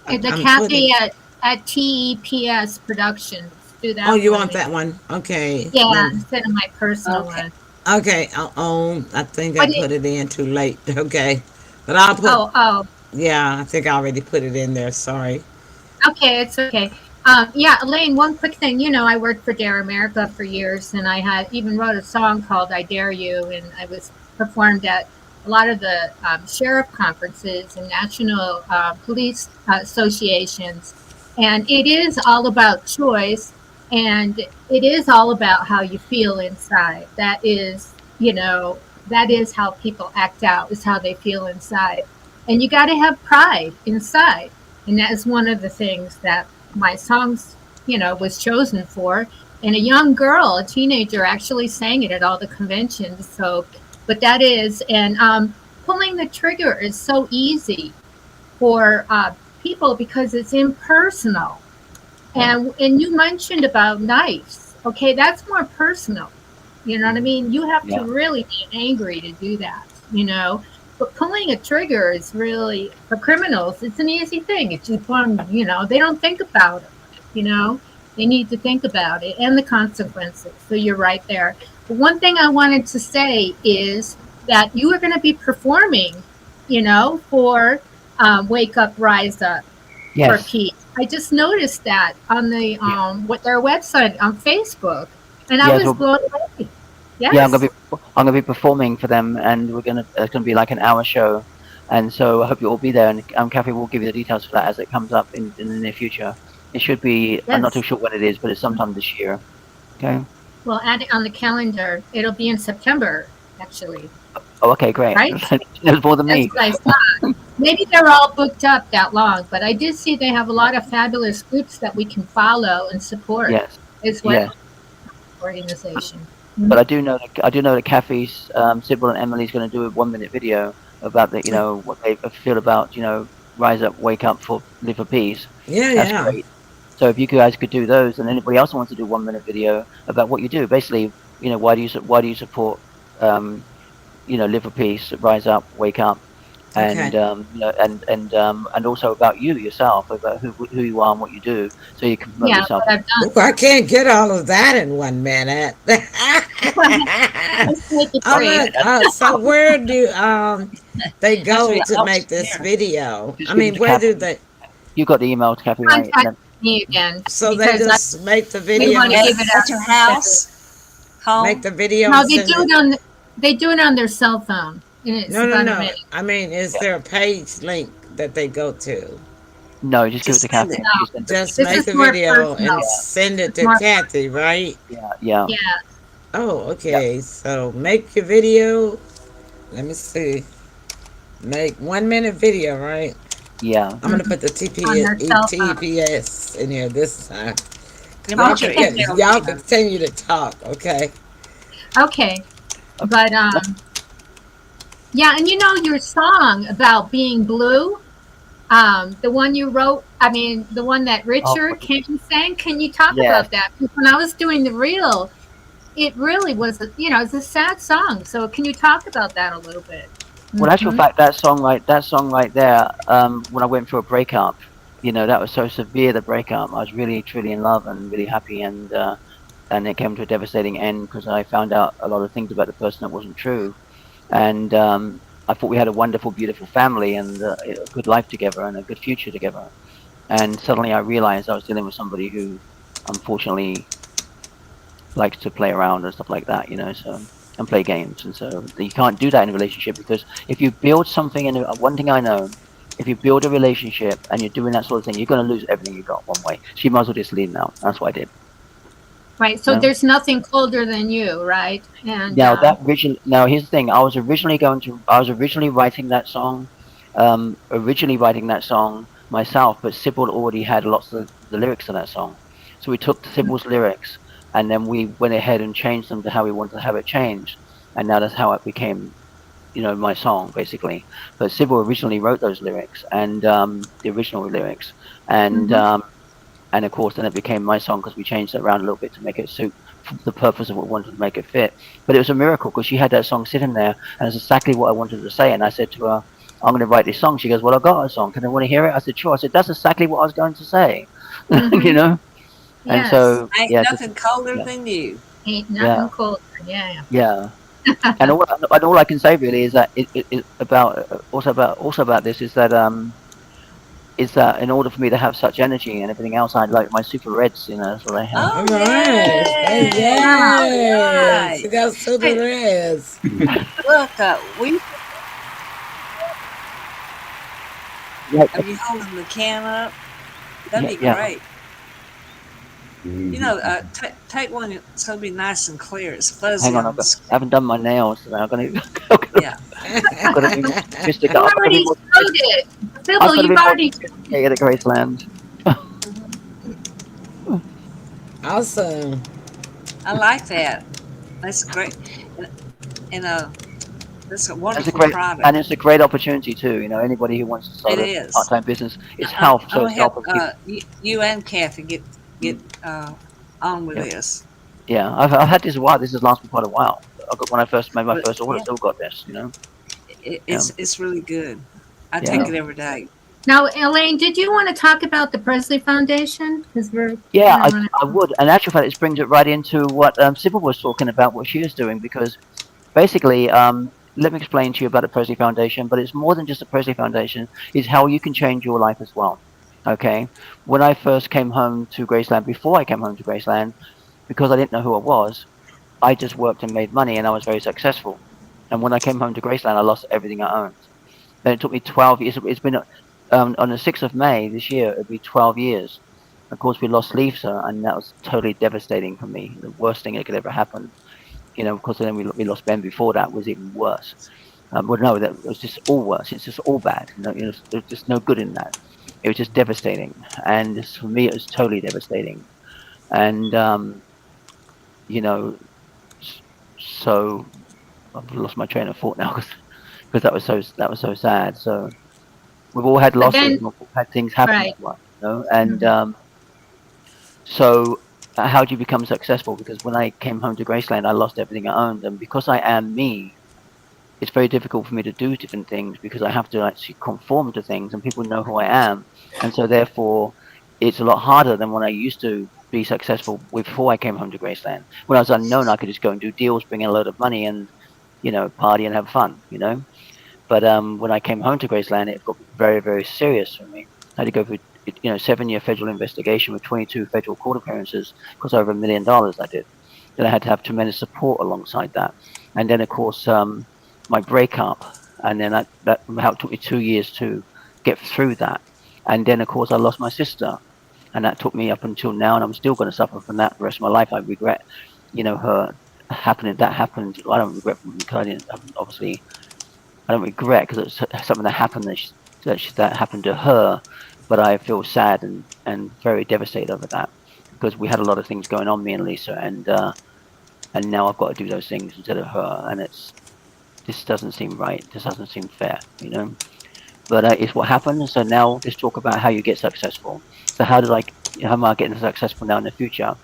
S5: The Kathy at TEPS Productions. Do that.
S1: Oh, you want that one? Okay.
S5: Yeah, instead of my personal one.
S1: Okay. I think I put it in too late. Okay, but I'll put.
S5: Oh.
S1: Yeah, I think I already put it in there. Sorry.
S5: Okay, it's okay. Yeah, Elaine, one quick thing. I worked for Dare America for years, and I had even wrote a song called I Dare You, and I was performed at a lot of the sheriff conferences and national police associations. And it is all about choice, and it is all about how you feel inside. That is, that is how people act out, is how they feel inside. And you got to have pride inside. And that is one of the things that my songs, was chosen for. And a young girl, a teenager, actually sang it at all the conventions. So, but that is, and pulling the trigger is so easy for people because it's impersonal. And you mentioned about knives. Okay, that's more personal. You know what I mean? You have to really be angry to do that, But pulling a trigger is really, for criminals, it's an easy thing. It's just one, they don't think about it, They need to think about it and the consequences. So you're right there. But one thing I wanted to say is that you are going to be performing, for Wake Up, Rise Up for Peace. I just noticed that on the with their website on Facebook, and I was blown away. Yes.
S6: Yeah, I'm gonna be performing for them, and it's gonna be like an hour show, And so I hope you'll all be there. And Kathy will give you the details for that as it comes up in the near future. It should be. I'm not
S5: Yes.
S6: too sure when it is, but it's sometime this year. Okay.
S5: We'll add it on the calendar. It'll be in September, actually.
S6: Oh, okay, great.
S5: Right?
S6: Knows more than me.
S5: That's what I saw. Maybe they're all booked up that long, but I did see they have a lot of fabulous groups that we can follow and support
S6: Yes.
S5: as well.
S6: Yes.
S5: Organization.
S6: But I do know that Kathy's, Sybil and Emily's going to do a 1-minute video about the, what they feel about, rise up, wake up for live for peace.
S1: Yeah,
S6: That's
S1: yeah.
S6: great. So if you guys could do those, and anybody else wants to do 1-minute video about what you do, basically, why do you support, live for peace, rise up, wake up, and and also about you yourself, about who you are and what you do, so you can promote
S5: Yeah,
S6: yourself.
S5: what I've done.
S1: Look, I can't get all of that in 1 minute.
S5: Let's make it
S1: Oh,
S5: great.
S1: look, so where do they go
S2: That's
S1: to
S2: what
S1: make
S2: else
S1: this
S2: here.
S1: video?
S6: Just
S1: I
S6: give it
S1: mean,
S6: to
S1: where
S6: Kathy.
S1: do they?
S6: You got the email to Kathy, right?
S5: Contact me again.
S1: So they
S5: because
S1: just make the
S5: we
S1: video,
S5: want to give it
S2: At your house, home.
S1: make the video.
S5: No,
S1: and
S5: they
S1: send
S5: do it on. They do it on their cell phone, and it's
S1: No, no,
S5: about a
S1: no.
S5: minute.
S1: I mean, is there a page link that they go to?
S6: No, just give it
S2: Just
S6: to
S2: send
S6: Kathy.
S2: it.
S6: She's gonna-
S1: Just
S5: This
S1: make
S5: is
S1: the
S5: more
S1: video
S5: personal.
S1: and send it
S5: It's
S1: to
S5: more-
S1: Kathy, right?
S6: Yeah.
S5: Yeah.
S1: Oh, okay. So make your video. Let me see. Make 1 minute video, right?
S6: Yeah.
S1: I'm gonna put the
S5: On their cell phone.
S1: TPS in here this time.
S2: And
S1: Y'all
S2: put your
S1: can,
S2: email
S1: y'all
S2: in.
S1: continue to talk, okay?
S5: Okay, but yeah, and your song about being blue, the one you wrote. I mean, the one that Richard King sang. Can you talk
S6: Yes.
S5: about that? Because when I was doing the reel, it really was. It's a sad song. So can you talk about that a little bit?
S6: Well, actual fact, that song right there, when I went through a breakup, that was so severe, the breakup. I was really, truly in love and really happy, and it came to a devastating end because I found out a lot of things about the person that wasn't true. And I thought we had a wonderful, beautiful family and a good life together and a good future together. And suddenly I realized I was dealing with somebody who, unfortunately, likes to play around and stuff like that, so, and play games. And so you can't do that in a relationship, because if you build something, and one thing I know, if you build a relationship and you're doing that sort of thing, you're going to lose everything you got one way. She might as well just leave now. That's what I did.
S5: Right. So
S6: No.
S5: there's nothing colder than you, right? And
S6: Now now here's the thing. I was originally writing that song, myself, but Sybil already had lots of the lyrics to that song. So we took Sybil's lyrics and then we went ahead and changed them to how we wanted to have it changed, and now that's how it became, my song basically. But Sybil originally wrote those lyrics and the original lyrics, and of course then it became my song because we changed it around a little bit to make it suit the purpose of what we wanted to make it fit. But it was a miracle because she had that song sitting there and it's exactly what I wanted to say. And I said to her, I'm going to write this song. She goes, well, I got a song. Can I want to hear it? I said, sure. I said, that's exactly what I was going to say. And
S5: Yes.
S6: so
S2: Ain't nothing colder than you.
S5: Ain't nothing colder. Yeah.
S6: Yeah. And all I can say really is that it about this is that in order for me to have such energy and everything else, I'd like my super reds, that's what I have.
S2: Oh,
S1: All right. Hey, yes.
S2: Right.
S1: You got super reds.
S2: Look, are you holding the can up? That'd be
S6: Yeah.
S2: great. Take one so it'll be nice and clear. It's fuzzy.
S6: Hang on, I haven't done my nails today. I'm gonna
S2: Yeah.
S6: I've got to be more sophisticated.
S5: You already showed it. Sybil, you've already
S6: sophisticated at Graceland.
S1: Awesome.
S2: I like that. That's great. And that's a
S6: It's
S2: wonderful
S6: a great,
S2: product.
S6: and it's a great opportunity too. Anybody who wants to start
S2: It
S6: a
S2: is.
S6: part-time business, it's health.
S2: I'm
S6: So
S2: gonna
S6: it's
S2: help
S6: help.
S2: you and Kathy get on with this.
S6: Yeah, I've had this a while. This has lasted quite a while. When I first made my first order,
S2: yeah.
S6: still got this.
S2: It's really good. I
S6: Yeah.
S2: take it every day.
S5: Now, Elaine, did you want to talk about the Presley Foundation? Because
S6: I would. And actually, fact, it brings it right into what Sybil was talking about, what she is doing, because basically, let me explain to you about the Presley Foundation, but it's more than just the Presley Foundation. It's how you can change your life as well. Okay? When I first came home to Graceland, before I came home to Graceland, because I didn't know who I was, I just worked and made money, and I was very successful. And when I came home to Graceland, I lost everything I owned. And it took me 12 years. It's been on the 6th of May this year. It'll be 12 years. Of course, we lost Lisa, and that was totally devastating for me. The worst thing that could ever happen. Of course, then we lost Ben before that, was even worse. Well, no, that was just all worse. It's just all bad. There's just no good in that. It was just devastating, and for me, it was totally devastating. And so I've lost my train of thought now because that was so sad. So we've all had losses, and we've all had things happen
S5: Right.
S6: to us, and so how do you become successful? Because when I came home to Graceland, I lost everything I owned, and because I am me, it's very difficult for me to do different things because I have to actually conform to things, and people know who I am, and so therefore it's a lot harder than when I used to be successful before I came home to Graceland. When I was unknown, I could just go and do deals, bring in a load of money, and party and have fun. But when I came home to Graceland, it got very, very serious for me. I had to go through 7-year federal investigation with 22 federal court appearances, cost over $1 million. I did. Then I had to have tremendous support alongside that, and then of course my breakup, and then that took me 2 years to get through that, and then of course I lost my sister, and that took me up until now, and I'm still going to suffer from that the rest of my life. I regret, her happening. That happened. I don't regret because obviously I don't regret because it's something that happened that happened to her, but I feel sad and very devastated over that because we had a lot of things going on, me and Lisa, and now I've got to do those things instead of her, and this doesn't seem right. This doesn't seem fair, But it's what happened. So now let's talk about how you get successful. So how am I getting successful now in the future?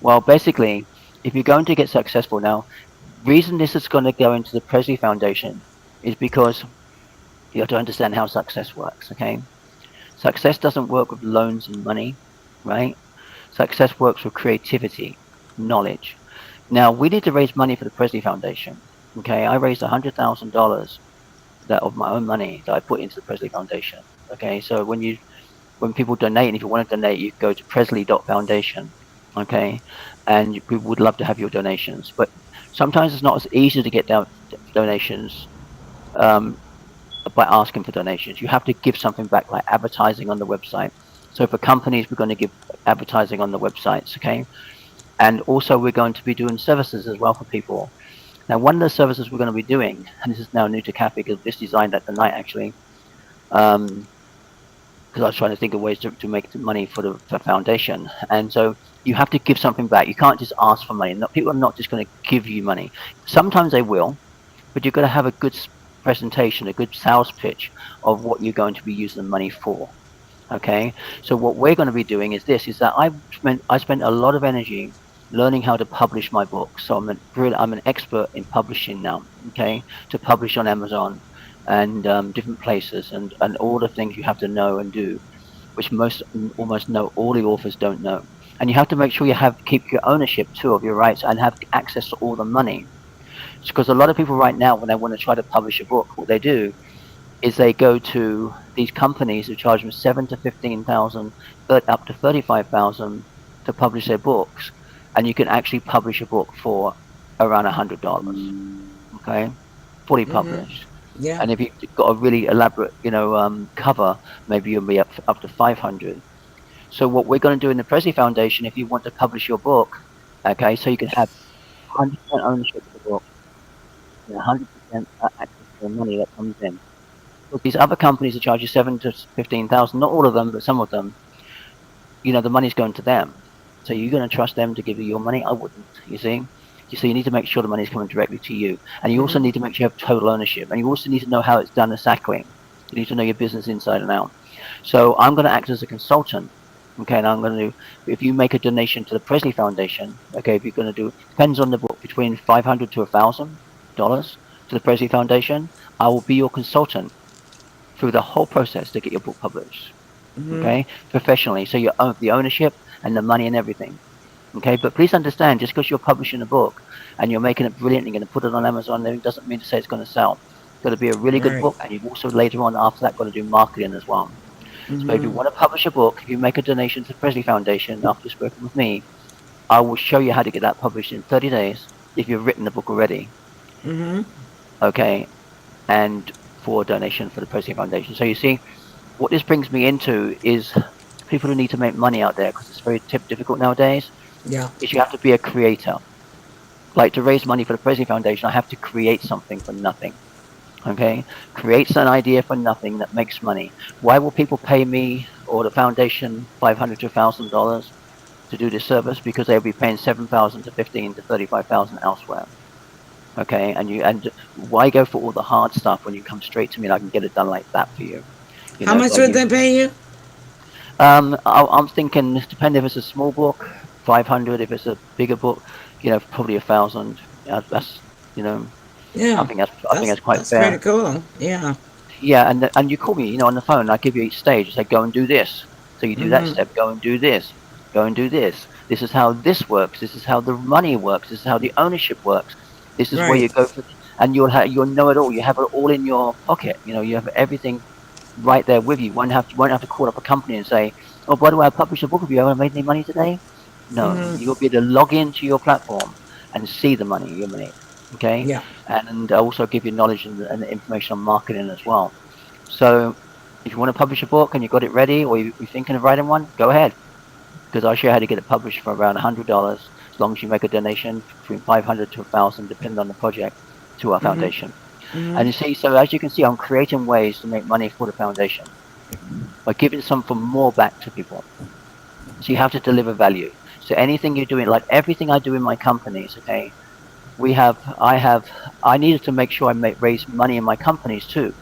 S6: Well, basically, if you're going to get successful now, reason this is going to go into the Presley Foundation is because you have to understand how success works, okay? Success doesn't work with loans and money, right? Success works with creativity, knowledge. Now, we need to raise money for the Presley Foundation, okay? I raised $100,000 of my own money that I put into the Presley Foundation, okay? So when people donate, and if you want to donate, you go to presley.foundation, okay? And we would love to have your donations, but sometimes it's not as easy to get donations by asking for donations. You have to give something back, like advertising on the website. So for companies, we're going to give advertising on the websites, okay? And also we're going to be doing services as well for people. Now, one of the services we're going to be doing, and this is now new to Cafe because this designed that tonight actually, because I was trying to think of ways to make money for the foundation. And so you have to give something back. You can't just ask for money. People are not just going to give you money. Sometimes they will, but you've got to have a good presentation, a good sales pitch of what you're going to be using the money for. Okay, so what we're going to be doing is that I spent a lot of energy learning how to publish my book. So I'm an expert in publishing now. Okay, to publish on Amazon and different places and all the things you have to know and do, which almost all the authors don't know. And you have to make sure you keep your ownership too of your rights and have access to all the money. Because a lot of people right now, when they want to try to publish a book, what they do is they go to these companies who charge them $7,000 to $15,000, but up to $35,000 to publish their books, and you can actually publish a book for around $100. Okay, fully published.
S1: Yeah.
S6: And if you've got a really elaborate, cover, maybe you'll be up to $500. So what we're going to do in the Presley Foundation, if you want to publish your book, okay, so you can have 100% ownership of the book, 100% access to the money that comes in. But these other companies that charge you $7,000 to $15,000, not all of them, but some of them, the money's going to them. So you're going to trust them to give you your money? I wouldn't, you see? So you need to make sure the money's coming directly to you. And you also need to make sure you have total ownership. And you also need to know how it's done exactly. You need to know your business inside and out. So I'm going to act as a consultant. Okay, and I'm going to do, if you make a donation to the Presley Foundation, okay, if you're going to do, depends on the book, between $500 to $1,000 to the Presley Foundation, I will be your consultant through the whole process to get your book published, okay, professionally. So you own the ownership and the money and everything, okay. But please understand, just because you're publishing a book and you're making it brilliant, you're going to put it on Amazon, it doesn't mean to say it's going to sell. It's got to be a really good book, and you've also later on after that got to do marketing as well. So if you want to publish a book, if you make a donation to the Presley Foundation after speaking with me, I will show you how to get that published in 30 days if you've written the book already. Okay, and for a donation for the Presley Foundation. So you see, what this brings me into is people who need to make money out there, because it's very difficult nowadays,
S1: Yeah.
S6: is you have to be a creator. Like, to raise money for the Presley Foundation, I have to create something for nothing. Okay, creates an idea for nothing that makes money. Why will people pay me or the foundation $500 to $1,000 to do this service? Because they'll be paying $7,000 to $15,000 to $35,000 elsewhere. Okay, and why go for all the hard stuff when you come straight to me and I can get it done like that for you?
S1: How much would they pay you?
S6: I'm thinking, depending if it's a small book, 500. If it's a bigger book, probably 1,000. That's
S1: Yeah.
S6: I think that's quite
S1: that's
S6: fair.
S1: pretty cool. Yeah.
S6: Yeah, and you call me, on the phone. I give you each stage. I say, go and do this. So you do that step. Go and do this. Go and do this. This is how this works. This is how the money works. This is how the ownership works. This is where you go for, and you'll know it all. You have it all in your pocket. You have everything right there with you. You won't have to call up a company and say, oh, by the way, I published a book of you. Have I made any money today? No, you'll be able to log into your platform and see the money you made. Okay.
S1: Yeah.
S6: And also give you knowledge and information on marketing as well. So if you want to publish a book and you've got it ready, or you're thinking of writing one, go ahead, because I show you how to get it published for around $100, as long as you make a donation between $500 to $1,000, depending on the project, to our foundation. And you see, so as you can see, I'm creating ways to make money for the foundation by giving something more back to people. So you have to deliver value. So anything you're doing, like everything I do in my companies, okay, I needed to make sure I raise money in my companies too.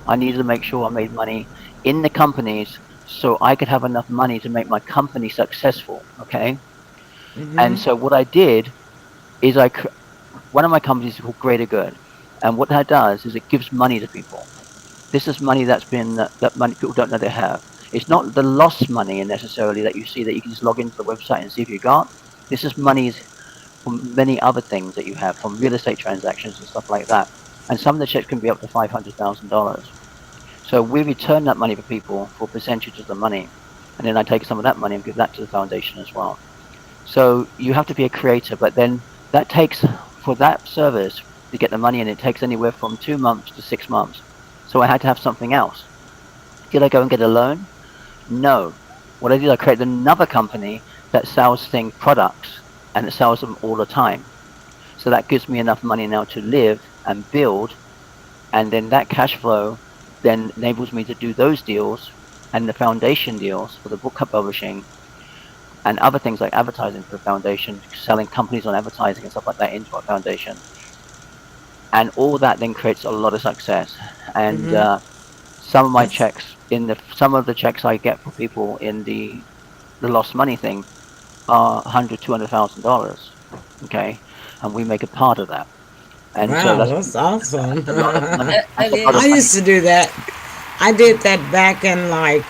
S6: I needed to make sure I made money in the companies so I could have enough money to make my company successful. Okay. And so what I did is one of my companies is called Greater Good. And what that does is it gives money to people. This is money that money people don't know they have. It's not the lost money necessarily that you see that you can just log into the website and see if you got. This is monies from many other things that you have, from real estate transactions and stuff like that. And some of the checks can be up to $500,000. So we return that money for people for percentage of the money. And then I take some of that money and give that to the foundation as well. So you have to be a creator, but then that takes, for that service to get the money in, it takes anywhere from 2 months to 6 months. So I had to have something else. Did I go and get a loan? No. What I did, I created another company that sells products, and it sells them all the time. So that gives me enough money now to live and build, and then that cash flow then enables me to do those deals and the foundation deals for the book publishing and other things like advertising for the foundation, selling companies on advertising and stuff like that into our foundation. And all that then creates a lot of success. And some of my checks, some of the checks I get for people in the lost money thing are $100,000, $200,000. Okay, and we make a part of that. And
S1: wow,
S6: so
S1: that's awesome.
S6: I
S1: used to do that. I did that back in like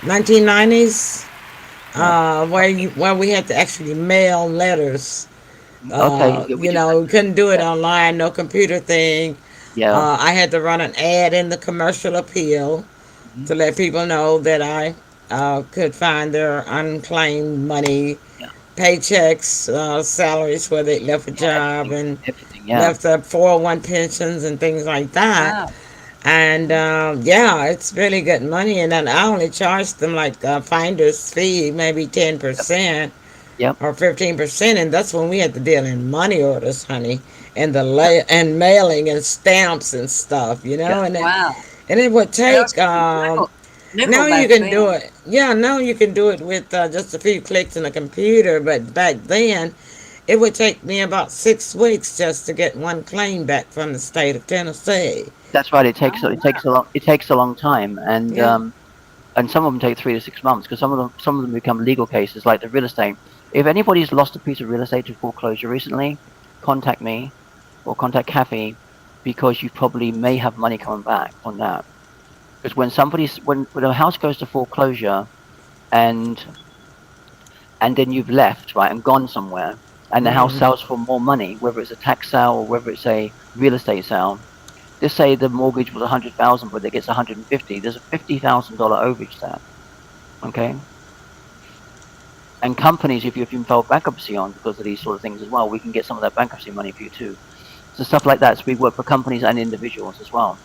S1: 1990s, where we had to actually mail letters. We couldn't do it online, no computer thing.
S6: Yeah.
S1: I had to run an ad in the commercial appeal to let people know that I could find their unclaimed money, paychecks, salaries where they left a job and left their 401 pensions and things like that. Wow. And it's really good money. And then I only charged them like a finder's fee, maybe 10%.
S6: Yep.
S1: Or 15%, and that's when we had to deal in money orders, honey, and and mailing and stamps and stuff, and it would take now you can do it. Yeah, now you can do it with just a few clicks in a computer, but back then it would take me about 6 weeks just to get one claim back from the state of Tennessee.
S6: That's right. It takes a long time, and some of them take 3 to 6 months, because some of them become legal cases, like the real estate. If anybody's lost a piece of real estate to foreclosure recently, contact me or contact Kathy, because you probably may have money coming back on that. Because when a house goes to foreclosure and then you've left, right, and gone somewhere, and the house sells for more money, whether it's a tax sale or whether it's a real estate sale, just say the mortgage was $100,000, but it gets $150,000. There's a $50,000 overage there. Okay. And companies, if you've been filed bankruptcy on because of these sort of things as well, we can get some of that bankruptcy money for you too. So stuff like that. So we work for companies and individuals as well.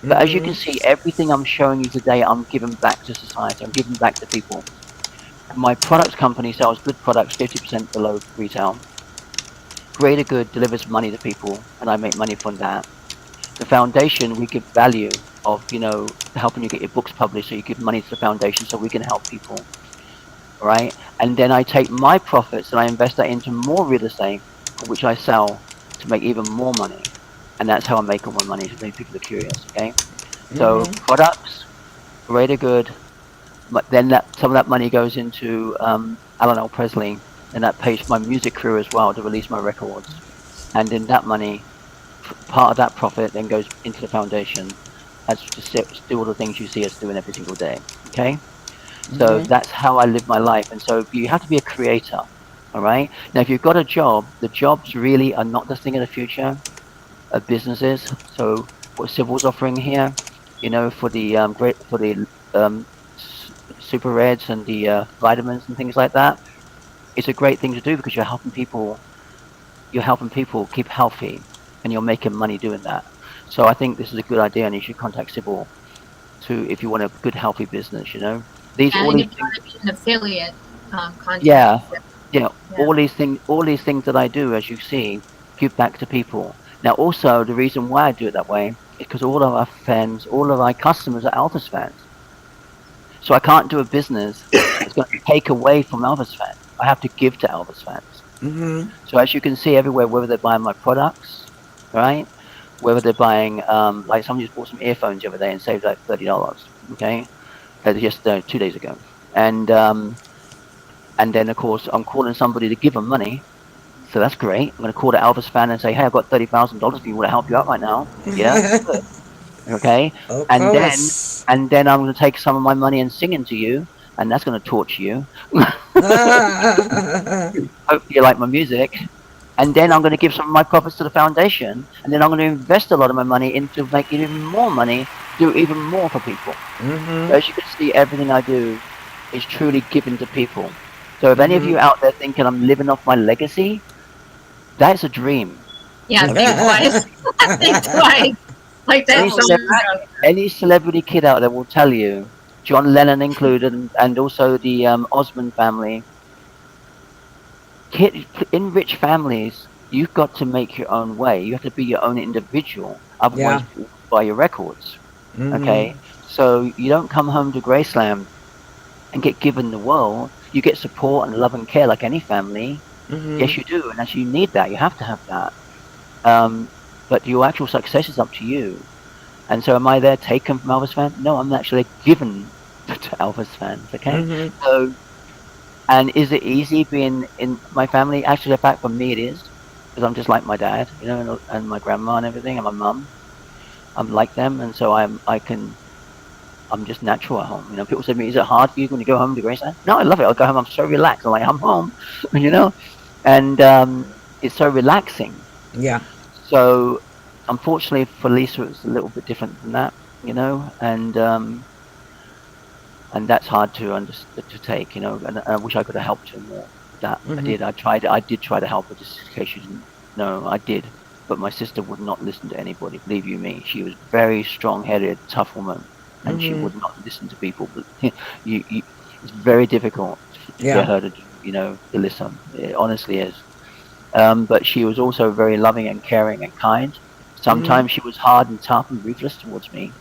S6: But as you can see, everything I'm showing you today, I'm giving back to society. I'm giving back to people. My products company sells good products 50% below retail. Greater Good delivers money to people, and I make money from that. The foundation, we give value of, helping you get your books published, so you give money to the foundation so we can help people. All right. And then I take my profits and I invest that into more real estate, which I sell to make even more money. And that's how I make all my money, to make people are curious. Okay. So products, Greater Good, but then some of that money goes into ELAINE Presley, and that pays my music crew as well to release my records. And then that money, part of that profit then goes into the foundation as to do all the things you see us doing every single day. Okay. So that's how I live my life. And so you have to be a creator. All right. Now, if you've got a job, the jobs really are not the thing of the future of businesses. So what Sybil's offering here, for the super reds and the vitamins and things like that, it's a great thing to do because you're helping people keep healthy, and you're making money doing that. So I think this is a good idea, and you should contact Sybil if you want a good healthy business.
S5: And if you want to be an affiliate, contact.
S6: Yeah. All these things that I do, as you see, give back to people. Now, also the reason why I do it that way is because all of our fans, all of our customers are Elvis fans. So I can't do a business that's going to take away from Elvis fans. I have to give to Elvis fans. So as you can see everywhere, whether they're buying my products, right? Whether they're buying, like somebody just bought some earphones the other day and saved like $30. Okay, just 2 days ago, and then of course I'm calling somebody to give them money, so that's great. I'm going to call the Elvis fan and say, hey, I've got $30,000 for you. Want to help you out right now? Yeah. Okay. And then I'm going to take some of my money and sing into you, and that's going to torture you. Hope you like my music. And then I'm going to give some of my profits to the foundation, and then I'm going to invest a lot of my money into making even more money, do even more for people. So as you can see, everything I do is truly given to people. So if any of you out there thinking I'm living off my legacy, that's a dream.
S5: Yeah, think twice. Think twice. Like that.
S6: Any celebrity kid out there will tell you, John Lennon included, and also the Osmond family. In rich families, you've got to make your own way. You have to be your own individual. Otherwise, people buy your records. Okay? So you don't come home to Graceland and get given the world. You get support and love and care like any family. Yes, you do. And actually, you need that. You have to have that. But your actual success is up to you. And so am I there taken from Elvis fans? No, I'm actually given to Elvis fans. Okay? So... And is it easy being in my family? Actually, in fact, for me it is, because I'm just like my dad, and my grandma and everything, and my mum. I'm like them, and so I'm just natural at home. People say to me, "Is it hard for you when you go home to Graceland?" No, I love it. I'll go home. I'm so relaxed. I'm like, I'm home, and it's so relaxing.
S1: Yeah.
S6: So, unfortunately for Lisa, it's a little bit different than that, and that's hard to take, and I wish I could have helped her more with that. I did try to help her, just in case you didn't know, I did. But my sister would not listen to anybody, believe you me. She was very strong-headed, tough woman, and she would not listen to people. But it's very difficult to get her to listen. It honestly is. But she was also very loving and caring and kind. Sometimes she was hard and tough and ruthless towards me.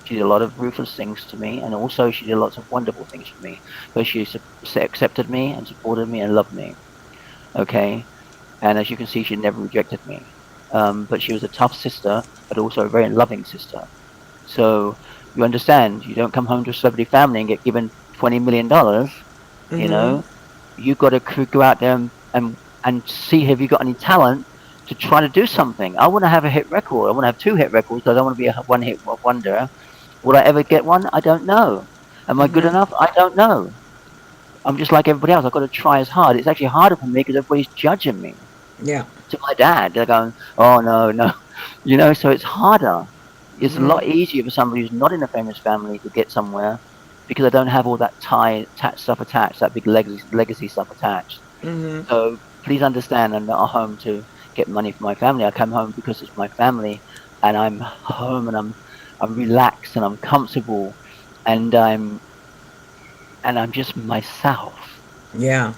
S6: She did a lot of ruthless things to me, and also she did lots of wonderful things for me. But she accepted me and supported me and loved me. Okay? And as you can see, she never rejected me. But she was a tough sister, but also a very loving sister. So you understand, you don't come home to a celebrity family and get given $20 million. You've got to go out there and see have you got any talent to try to do something. I want to have a hit record. I want to have 2 hit records because I don't want to be a one-hit wonder. Will I ever get one? I don't know. Am I good enough? I don't know. I'm just like everybody else. I've got to try as hard. It's actually harder for me because everybody's judging me.
S1: Yeah.
S6: To my dad, they're going, oh, no. So it's harder. It's a lot easier for somebody who's not in a famous family to get somewhere because I don't have all that stuff attached, that big legacy stuff attached. So please understand I'm not home to get money for my family. I come home because it's my family, and I'm home, and I'm relaxed, and I'm comfortable, and I'm just myself.
S1: Yeah.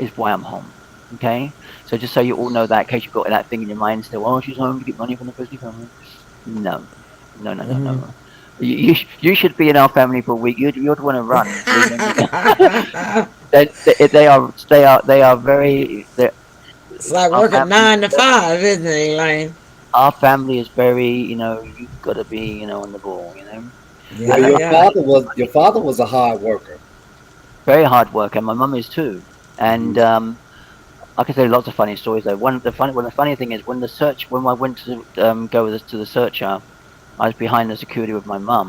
S6: Is why I'm home. Okay, so just so you all know that, in case you've got that thing in your mind still, oh, she's home to get money from the Presley family. No, no, no, no,
S1: Hmm.
S6: no. You should be in our family for a week. You'd want to run. Believe me. They are very.
S1: It's like
S6: Our
S1: working
S6: family,
S1: 9 to 5, isn't it, Elaine?
S6: our family is very. You've got to be, on the ball.
S3: Well,
S1: Yeah,
S6: And
S3: your
S1: yeah.
S3: father was a hard worker.
S6: very hard work, and my mum is too. And
S3: Mhm.
S6: I can say lots of funny stories though. The funny thing is when I went to go to the searcher, I was behind the security with my mum,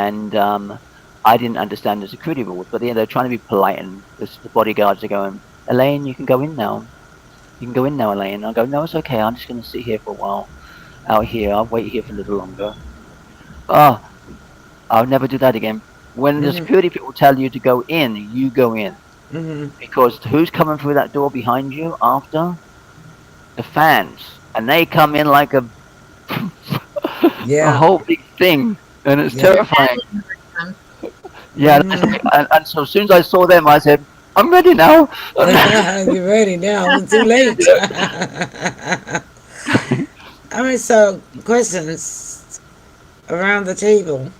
S6: and I didn't understand the security rules. But they're trying to be polite, and the bodyguards are going, Elaine, you can go in now. You can go in now, Elaine. And I go, no, it's okay. I'm just going to sit here for a while out here. I'll wait here for a little longer. Oh, I'll never do that again. When the
S1: Hmm.
S6: security people tell you to go in, you go in.
S1: Hmm.
S6: Because who's coming through that door behind you after? The fans. And they come in like a
S1: Yeah.
S6: whole big thing. And it's
S1: Yeah.
S6: terrifying. Yeah,
S1: Hmm.
S6: and so as soon as I saw them, I said, I'm ready now.
S1: You're ready now. It's too late. All right, so questions around the table.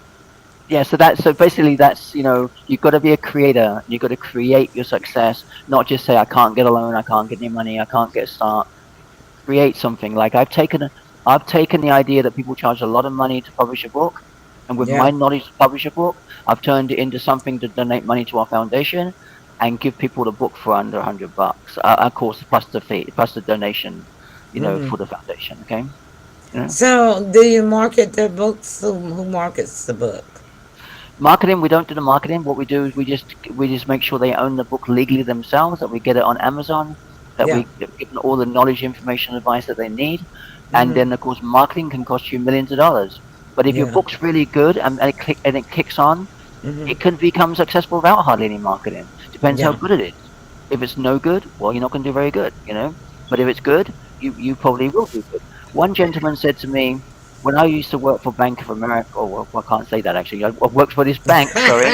S6: Yeah, so basically you've got to be a creator. You've got to create your success, not just say I can't get a loan, I can't get any money, I can't get a start. Create something. Like I've taken the idea that people charge a lot of money to publish a book, and with
S1: Yeah.
S6: my knowledge to publish a book, I've turned it into something to donate money to our foundation and give people the book for under $100. Of course, plus the fee, plus the donation,
S1: Hmm.
S6: for the foundation. Okay. Yeah.
S1: So, do you market the books? Who markets the book?
S6: Marketing, we don't do the marketing. What we do is we just make sure they own the book legally themselves, that we get it on Amazon, that
S1: Yeah.
S6: we give them all the knowledge, information, advice that they need. And
S1: Hmm.
S6: then of course marketing can cost you millions of dollars. But if your
S1: Yeah.
S6: book's really good and it kicks on,
S1: Hmm.
S6: it can become successful without hardly any marketing. Depends how
S1: Yeah.
S6: good it is. If it's no good, well, you're not going to do very good. But if it's good, you probably will do good. One gentleman said to me, when I used to work for Bank of America, oh, well, I can't say that actually. I worked for this bank, sorry.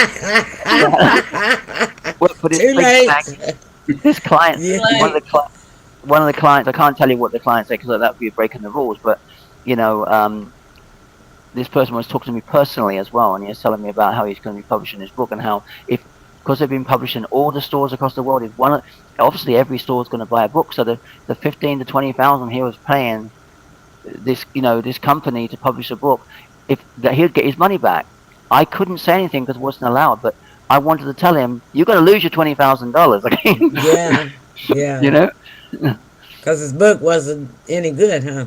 S6: Worked for this
S1: Too
S6: big
S1: late.
S6: bank. This client,
S1: Yeah.
S6: one of the clients, I can't tell you what the client said because that would be breaking the rules, but, you know, um, this person was talking to me personally as well, and he was telling me about how he's going to be publishing his book and how if because they've been publishing all the stores across the world, obviously every store is going to buy a book, so the 15 to 20,000 he was paying this company to publish a book, if that he'd get his money back. I couldn't say anything because it wasn't allowed, but I wanted to tell him you're going to lose your $20,000 again.
S1: Yeah.
S6: you
S1: Yeah.
S6: know.
S1: Because his book wasn't any good, huh?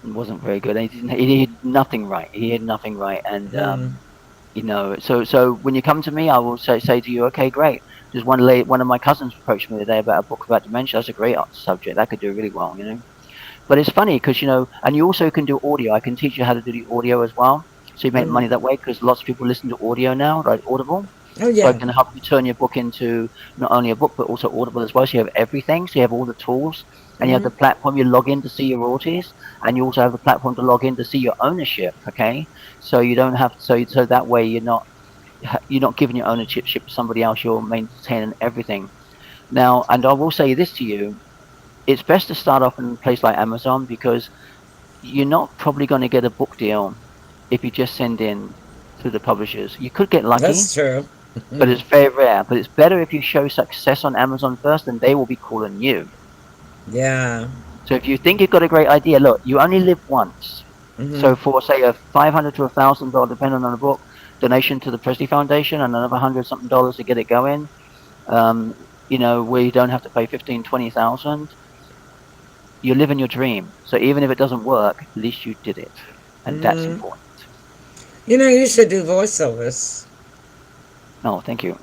S6: It wasn't very good. He did nothing right. He did nothing right, and
S1: Mm.
S6: so when you come to me, I will say to you, okay, great. There's one of my cousins approached me today about a book about dementia. That's a great subject. That could do really well. But it's funny because and you also can do audio. I can teach you how to do the audio as well, so you make
S1: Mm.
S6: money that way because lots of people listen to audio now, like Audible.
S1: Oh,
S6: So I
S1: yeah.
S6: can help you turn your book into not only a book but also Audible as well. So you have everything. So you have all the tools, and you have
S1: Hmm.
S6: the platform you log in to see your royalties, and you also have the platform to log in to see your ownership. Okay, so you don't have so that way you're not giving your ownership to somebody else. You're maintaining everything. Now, and I will say this to you: it's best to start off in a place like Amazon because you're not probably going to get a book deal if you just send in through the publishers. You could get lucky,
S1: That's true.
S6: but it's very rare. But it's better if you show success on Amazon first, and they will be calling you.
S1: Yeah.
S6: So if you think you've got a great idea, look, you only live once.
S1: Hmm.
S6: So for say a $500 to $1,000, depending on the book, donation to the Presley Foundation, and another $100 something to get it going. Where you don't have to pay 15, 20,000. You're living your dream. So even if it doesn't work, at least you did it, and that's
S1: Hmm.
S6: important.
S1: You should do voiceovers.
S6: No, thank you.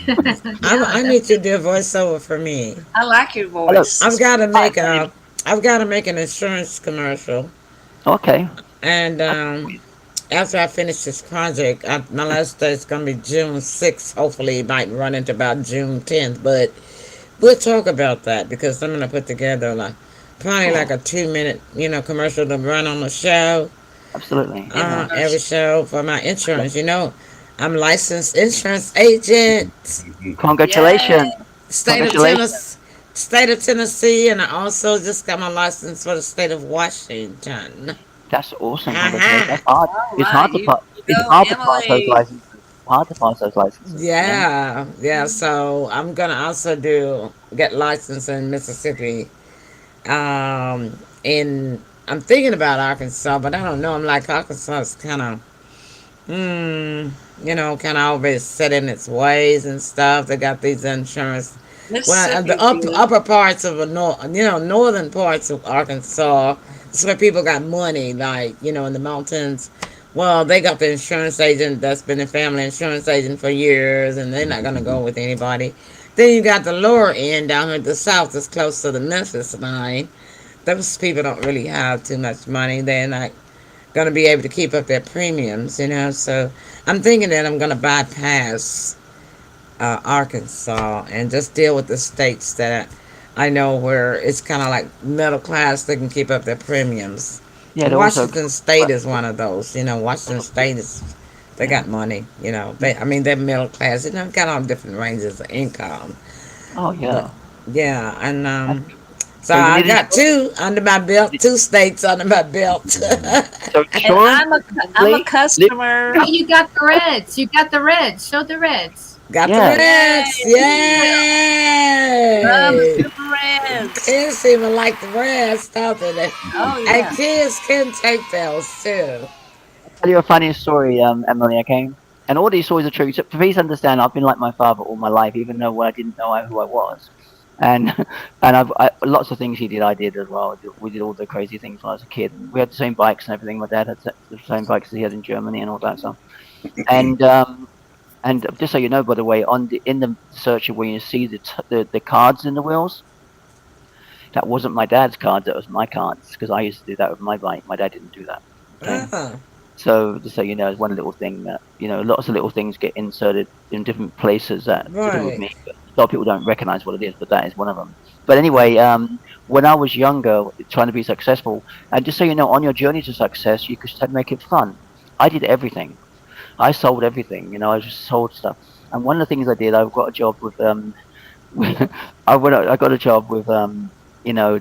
S1: I need you to do a voiceover for me.
S2: I like your
S6: Hello.
S2: voice.
S1: I've got to
S6: Hi,
S1: make a. I've got to make an insurance commercial,
S6: Okay.
S1: and after I finish this project, my last day is gonna be June 6th. Hopefully, it might run into about June 10th, but we'll talk about that because I'm gonna put together like probably like
S6: Cool.
S1: a 2 minute, commercial to run on the show.
S6: Absolutely. Yeah.
S1: Every show for my
S6: Yeah.
S1: insurance. I'm licensed insurance agent,
S2: Yay!
S6: Congratulations.
S1: state of
S6: Congratulations.
S1: Tennessee, state of Tennessee, and I also just got my license for the state of Washington.
S6: That's awesome. Congratulations.
S1: Uh-huh.
S6: That's hard.
S2: All
S6: It's
S2: right,
S6: hard to
S2: you
S6: pass. It's
S2: go,
S6: hard to pass those
S2: Emily.
S6: licenses. Hard to pass those licenses. Yeah.
S1: Yeah, yeah. So I'm gonna also get licensed in Mississippi. And I'm thinking about Arkansas, but I don't know. I'm like Arkansas is kind of, kind of always set in its ways and stuff. They got these insurance. Well, the
S2: Mississippi's good.
S1: upper parts of the northern parts of Arkansas, it's where people got money, like in the mountains. Well, they got the insurance agent that's been a family insurance agent for years, and they're not gonna go with anybody. Then you got the lower end down here at the south, that's close to the Memphis line. Those people don't really have too much money. They're not gonna be able to keep up their premiums. So I'm thinking that I'm gonna bypass Arkansas and just deal with the states that I know where it's kind of like middle class. They can keep up their premiums.
S6: Yeah. They're also.
S1: Washington State is one of those. Washington State is they
S6: Yeah.
S1: got money. They're middle class. Got all different ranges of income.
S6: Oh
S1: But
S6: yeah.
S1: yeah, and
S6: And
S1: so
S6: so you
S1: I
S6: need
S1: got two under my belt, two states under my belt.
S6: so
S2: And
S6: Sean,
S2: I'm a
S6: Lee,
S2: customer.
S5: Oh, you got the reds. You got the reds. Show the reds.
S1: Got the
S6: yeah.
S1: reds,
S2: Love
S1: yay!
S2: the Reds.
S1: Kids even like the reds, don't they?
S2: Oh
S1: And
S2: yeah.
S1: kids can take those too.
S6: Tell you a funny story, Emily. Okay, and all these stories are true. So please understand, I've been like my father all my life, even though I didn't know who I was, and and lots of things he did, I did as well. We did all the crazy things when I was a kid. We had the same bikes and everything. My dad had the same bikes as he had in Germany and all that stuff. And and just so you know, by the way, in the searcher when you see the cards in the wheels, that wasn't my dad's cards. That was my cards because I used to do that with my bike. My dad didn't do that. Okay.
S1: Uh-huh.
S6: So just so you know, it's one little thing that lots of little things get inserted in different places that to do with
S1: Right.
S6: me. But a lot of people don't recognize what it is, but that is one of them. But anyway, when I was younger, trying to be successful, and just so you know, on your journey to success, you could make it fun. I did everything. I sold everything. I just sold stuff. And one of the things I did, I got a job with I got a job with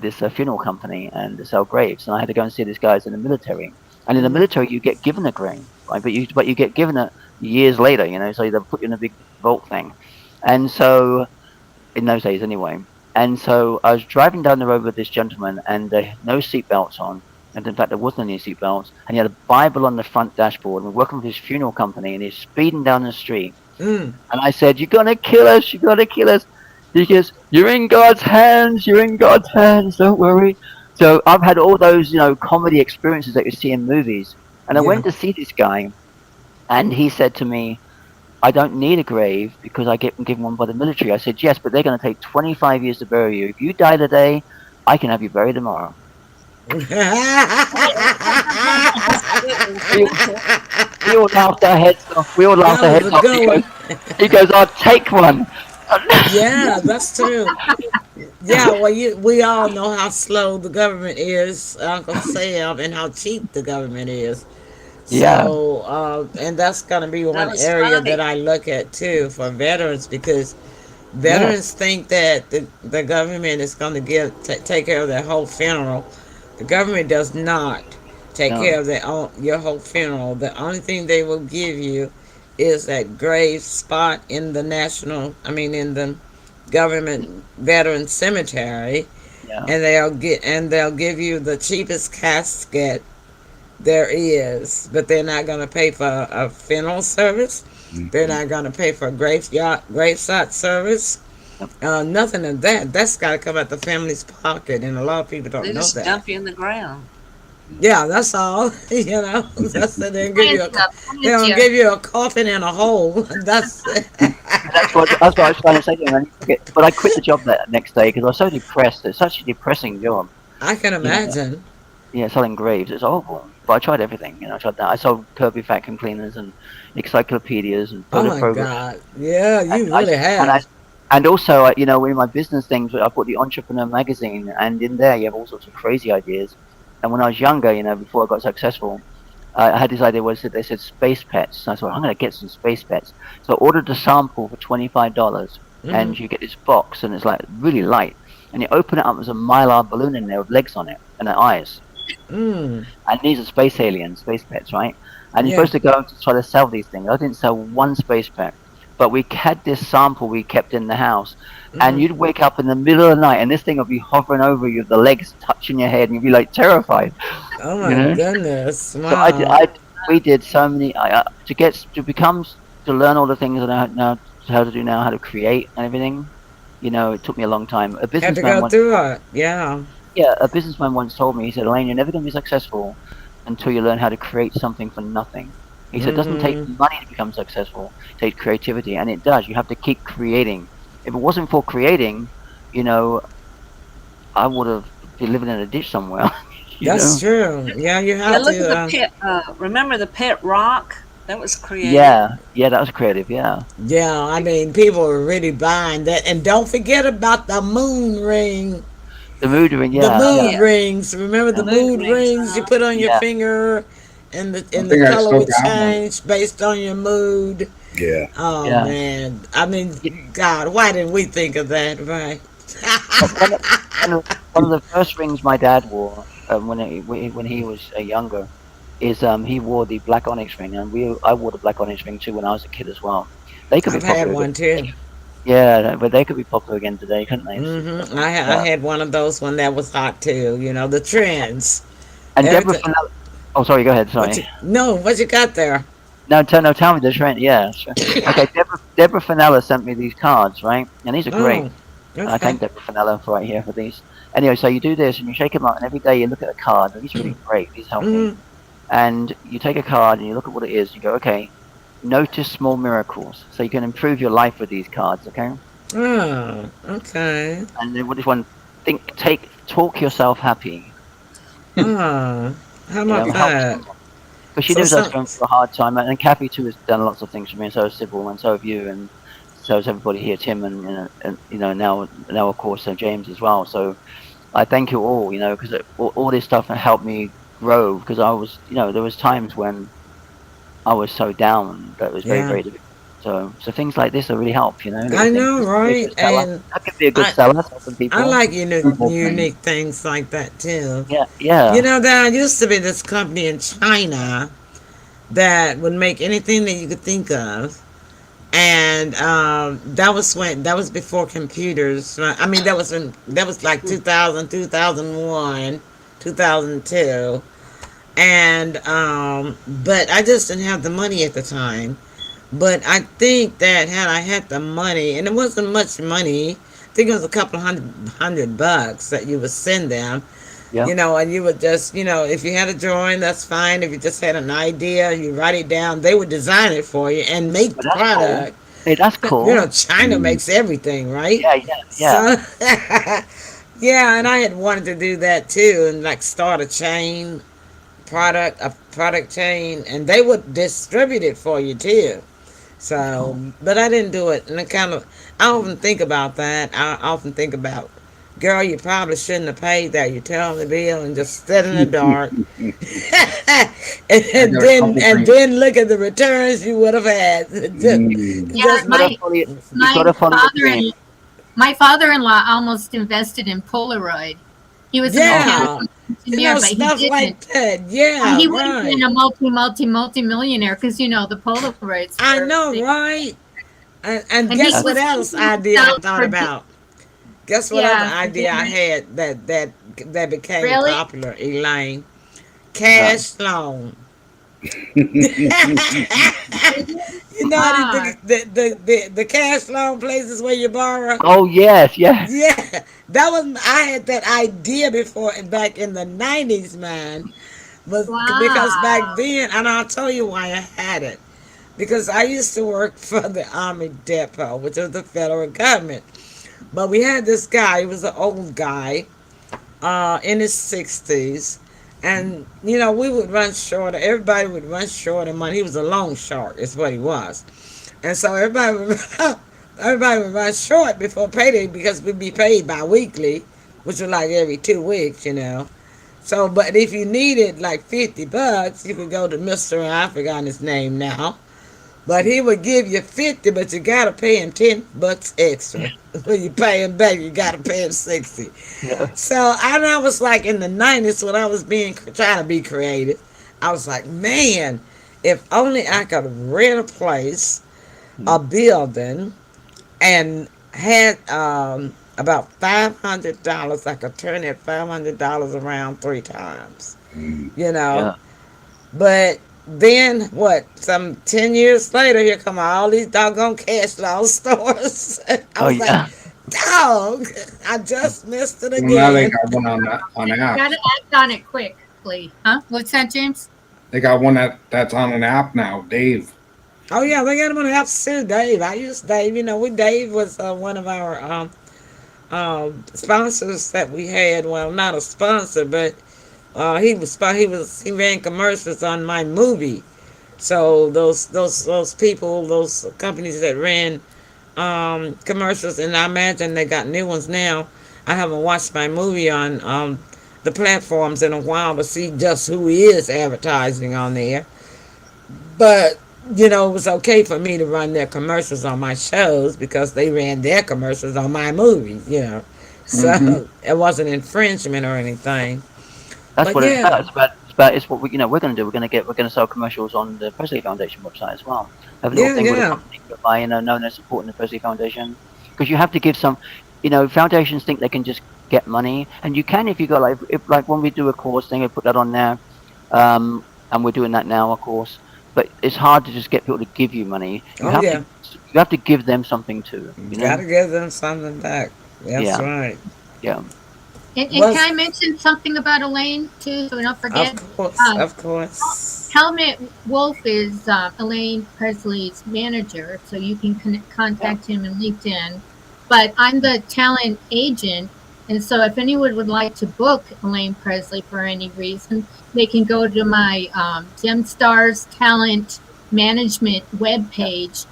S6: this funeral company and to sell graves, and I had to go and see these guys in the military. And in the military, you get given a grave, right? But you get given it years later, so they put you in a big vault thing. And so in those days, anyway. And so I was driving down the road with this gentleman, and no seatbelts on. And in fact, there wasn't any seatbelts. And he had a Bible on the front dashboard, and we're working with his funeral company, and he's speeding down the street.
S1: Mm.
S6: And I said, "You're gonna kill us! You're gonna kill us!" He goes, "You're in God's hands. You're in God's hands. Don't worry." So I've had all those, comedy experiences that you see in movies. And I
S1: Yeah.
S6: went to see this guy, and he said to me, "I don't need a grave because I get given one by the military." I said, "Yes, but they're going to take 25 years to bury you. If you die today, I can have you buried tomorrow." We, we all laughed our heads off. We all laughed our
S1: That was
S6: heads
S1: a
S6: off.
S1: good one.
S6: He goes, "I'll take one."
S1: Yeah, that's true. Yeah, well, we all know how slow the government is, Uncle Sam, and how cheap the government is.
S6: Yeah.
S1: So, and that's going to be
S2: That
S1: one
S2: was
S1: area that
S2: funny.
S1: I look at too for veterans because
S6: Yeah.
S1: veterans think that the government is going to take care of their whole funeral. The government does not take
S6: No.
S1: care of your whole funeral. The only thing they will give you is that grave spot in the in the government veteran cemetery,
S6: Yeah.
S1: and they'll give you the cheapest casket there is, but they're not going to pay for a funeral service. They're not going to pay for a gravesite service. Nothing of that. That's got to come out the family's pocket, and a lot of people
S2: They
S1: don't know
S2: just
S1: that.
S2: dump you in the ground.
S1: Yeah, that's all. That's they give you they don't
S5: Volunteer.
S1: give you a coffin and a hole. That's
S6: That's what I was trying to say to him. But I quit the job that next day because I was so depressed. It's such a depressing job.
S1: I can imagine.
S6: Yeah, selling graves. It's awful. But I tried everything. I tried that. I sold Kirby vacuum cleaners and encyclopedias and
S1: Oh
S6: bullet
S1: my
S6: programs.
S1: God! Yeah, you
S6: I,
S1: really
S6: and I
S1: have.
S6: And also, you know, in my business things, I put the Entrepreneur magazine, and in there you have all sorts of crazy ideas. And when I was younger, you know, before I got successful, I had this idea was that they said space pets. So I thought I'm going to get some space pets. So I ordered a sample for $25,
S1: Mm-hmm.
S6: and you get this box, and it's like really light, and you open it up, there's a mylar balloon in there with legs on it and their eyes,
S1: Mm.
S6: and these are space aliens, space pets, right? And you're
S1: Yeah.
S6: supposed to go to try to sell these things. I didn't sell one space pet, but we had this sample we kept in the house, and
S1: Mm.
S6: you'd wake up in the middle of the night, and this thing would be hovering over you, the legs touching your head, and you'd be like terrified,
S1: Oh
S6: you
S1: my
S6: know.
S1: goodness!
S6: So
S1: Wow.
S6: we did so many to get to become to learn all the things that I know how to do now, how to create and everything. You know, it took me a long time.
S1: Had to go through it. Yeah.
S6: Yeah, a businessman once told me, he said, Elaine, you're never going to be successful until you learn how to create something from nothing. He said, it doesn't take
S1: Mm-hmm.
S6: money to become successful, it takes creativity. And it does. You have to keep creating. If it wasn't for creating, you know, I would have been living in a ditch somewhere, you
S1: That's
S6: know?
S1: true. Yeah, you
S2: Yeah,
S1: have
S2: look at
S1: to.
S2: the pit. Remember the pit rock? That was creative.
S6: Yeah, that was creative, yeah.
S1: Yeah, I mean, people are really buying that, and don't forget about the moon ring.
S6: The mood ring,
S1: The
S6: yeah,
S2: Oh
S6: yeah,
S1: mood
S2: yeah,
S1: rings. Remember
S2: the
S1: the
S6: yeah,
S2: mood
S1: mood
S2: rings.
S1: rings you put on your
S6: yeah,
S1: finger,
S4: I
S1: and the
S4: think I
S1: color
S4: still
S1: would
S4: got one.
S1: change based on your mood.
S3: Yeah.
S1: Oh
S6: yeah.
S1: man, I mean,
S6: Yeah.
S1: God, why didn't we think of that? Right?
S6: One, one of the first rings my dad wore when he was younger is he wore the black onyx ring, and I wore the black onyx ring too when I was a kid as well. They could be
S1: I've had
S6: popular again.
S1: one too.
S6: Yeah, but they could be popular again today, couldn't they?
S1: I
S6: Yeah.
S1: had one of those when that was hot too. You know the trends.
S6: And Deborah
S1: Everything.
S6: Fennell. Oh, sorry. Go ahead.
S1: What
S6: Sorry.
S1: you? No, what you got there?
S6: No, no. Tell me the trend. Yeah. Sure. Okay. Deborah Fennella sent me these cards, right? And these are great.
S1: Oh,
S6: And I
S1: okay.
S6: thank Deborah Fennella for right here for these. Anyway, so you do this and you shake them up, and every day you look at a card. And these are really great. These help me.
S1: Mm-hmm.
S6: And you take a card and you look at what it is. You go, okay. Notice small miracles, so you can improve your life with these cards. Okay.
S1: Oh, okay.
S6: And then what is one? Talk yourself happy.
S1: Oh, how
S6: You
S1: about
S6: know, help
S1: that?
S6: someone. Because she
S1: So
S6: knows I was
S1: some.
S6: going through a hard time, and Kathy too has done lots of things for me, and so has Sybil, and so have you, and so has everybody here, Tim, and you know now of course James as well. So I thank you all, you know, because all this stuff helped me grow. Because I was, you know, there was times when I was so down that it was very
S1: Yeah,
S6: very difficult. So things like this really help, you know, little
S1: I
S6: things.
S1: know,
S6: This could be a
S1: right?
S6: good seller.
S1: And
S6: That could be a good
S1: I
S6: seller for some
S1: I
S6: people.
S1: like
S4: Simple thing.
S1: unique things like that too.
S6: Yeah,
S1: You
S6: yeah,
S1: know, there used to be this company in China that would make anything that you could think of, and that was before computers. Right? I mean, that was like 2000, 2001, 2002, and but I just didn't have the money at the time. But I think that had I had the money, and it wasn't much money, I think it was a couple of hundred bucks that you would send them,
S6: yeah.
S1: you know, and you would just, you know, if you had a drawing, that's fine. If you just had an idea, you write it down. They would design it for you and make
S6: But
S1: the
S6: that's cool.
S1: product.
S6: Hey, that's
S1: You know,
S6: cool.
S1: China makes everything, right?
S6: Yeah, yeah, yeah.
S1: So, yeah, and I had wanted to do that too, and like start a product chain, and they would distribute it for you too.
S6: That's
S1: So,
S6: cool.
S1: but I didn't do it, and I often think about that. I often think about, girl, you probably shouldn't have paid that utility bill and just sit in the dark,
S4: I got a couple
S1: and
S4: things.
S1: then look at the returns you would have had.
S3: Mm.
S5: Yeah,
S1: Just
S6: You gotta follow you
S5: my
S6: gotta follow your
S5: father
S6: dream.
S5: in my father-in-law almost invested in Polaroid. He was a
S6: Oh,
S1: yeah,
S5: mechanical
S1: you
S5: engineer,
S1: know,
S5: but he
S1: stuff
S5: didn't.
S1: like that.
S5: And
S1: Yeah,
S5: he would have
S1: right.
S5: been a multi-millionaire because you know the Polaroids
S1: I
S5: were
S1: know,
S5: they,
S1: right? And
S5: and he
S1: guess
S6: that's
S1: what
S5: was
S1: else
S5: making
S1: idea I
S5: himself
S1: thought
S5: for
S1: about? Guess what other
S5: yeah for
S1: idea I
S5: dinner.
S1: had that became
S5: Really?
S1: popular, Elaine?
S6: what's that?
S1: Cash loan. You know how
S5: Ah,
S1: the cash loan places where you borrow?
S6: Oh yes, yes.
S1: Yeah, that was I had that idea before back in the 90s, man. But because back
S5: wow.
S1: then, and I'll tell you why I had it. Because I used to work for the Army Depot, which was the federal government. But we had this guy, he was an old guy, in his 60s. And, you know, we would run short, everybody would run short of money. He was a loan shark, is what he was. And so everybody would everybody would run short before payday because we'd be paid bi-weekly, which was like every 2 weeks, So, but if you needed like $50, you could go to Mr. I forgot his name now. But he would give you 50, but you gotta pay him $10 extra. When you pay him back, you gotta pay him 60.
S6: Yeah.
S1: So I was like in the 90s when I was trying to be creative. I was like, man, if only I could rent a place, a building, and had about $500. I could turn that $500 around 3 times. You know,
S6: Yeah.
S1: but then what? Some 10 years later, here come all these doggone cash law stores. I
S6: Oh
S1: was like,
S6: yeah.
S1: dog, I just missed it
S4: Well, now they
S1: again.
S4: got one on
S5: Got
S4: apps.
S5: to act on it quickly, huh? What's that, James?
S4: They got one that's on an app now, Dave.
S1: Oh yeah, they got him on the apps too, Dave. I used Dave. Dave was one of our sponsors that we had. Well, not a sponsor, but he ran commercials on my movie. So those people, those companies that ran commercials, and I imagine they got new ones now. I haven't watched my movie on the platforms in a while to see just who is advertising on there. But it was okay for me to run their commercials on my shows because they ran their commercials on my movies.
S4: Hmm.
S1: So it wasn't infringement or anything.
S6: That's
S1: But
S6: what it's about.
S1: yeah,
S6: It's what we're going to do. We're going to sell commercials on the Presley Foundation website as well. Have a little
S1: yeah,
S6: thing with a
S1: yeah.
S6: company by known as supporting the Presley Foundation, because you have to give some. Foundations think they can just get money, and you can if you go like when we do a course thing, we put that on there, and we're doing that now, of course. But it's hard to just get people to give you money.
S1: Oh yeah.
S6: You have to give them something too.
S1: You gotta give them something back. That's
S6: Yeah,
S1: right.
S6: yeah.
S5: And
S1: Was
S5: can I mention something about Elaine too, so we don't
S1: Of
S5: forget?
S1: course,
S5: Um,
S1: of course.
S5: Helmut Wolf is Elaine Presley's manager, so you can contact him in LinkedIn. But I'm the talent agent, and so if anyone would like to book Elaine Presley for any reason, they can go to my Gemstars Talent Management webpage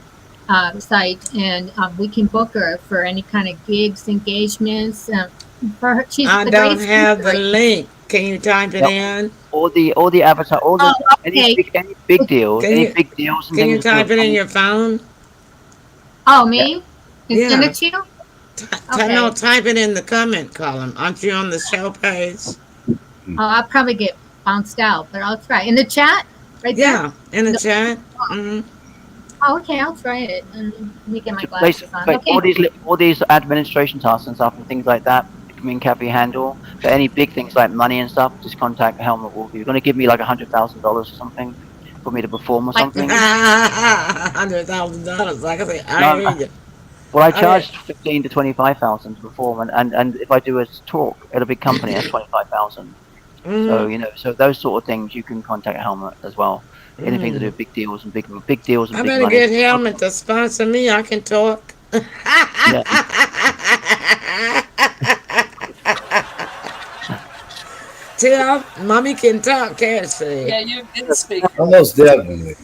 S5: site, and we can book her for any kind of gigs, engagements. She's
S1: I
S5: a great
S1: don't have the
S5: speaker.
S1: link. Can you type it
S6: Yep.
S1: in?
S6: All the avatar, all
S5: Oh,
S6: the
S5: okay.
S6: any big deals,
S1: Can
S6: any
S1: you
S6: big deals and
S1: can you
S6: things
S1: type
S6: with
S1: it in
S6: money.
S1: your phone?
S5: Oh,
S6: Yeah,
S5: me? And send
S1: Yeah.
S5: it to you?
S1: No,
S5: Okay.
S1: type it in the comment column. Aren't you on the show page?
S5: I'll probably get bounced out, but I'll try. In the chat? Right there?
S1: Yeah, in the
S5: No.
S1: chat. Hmm.
S5: Oh, okay, I'll try it. Let me get my
S6: so
S5: glasses on.
S6: basically,
S5: Okay.
S6: all these administration tasks and stuff and things like that, me and Kathy handle. But any big things like money and stuff, just contact Helmut Wolf. You're going to give me like $100,000 or something for me to perform or
S5: Like,
S6: something.
S1: $100,000. Like I say, I
S6: No,
S1: hear you.
S6: well, I
S1: Okay.
S6: charge 15 to 25,000 to perform, and if I do a talk at a big company, that's 25,000. So
S1: Hmm.
S6: so those sort of things you can contact Helmut as well. Anything to do
S1: Hmm.
S6: with big deals and big deals and
S1: I
S6: big
S1: better
S6: money.
S1: get Helmet to sponsor me. I can talk.
S6: Yeah,
S1: Tell mommy can talk, can't she?
S2: Yeah, you did speak.
S3: Almost definitely.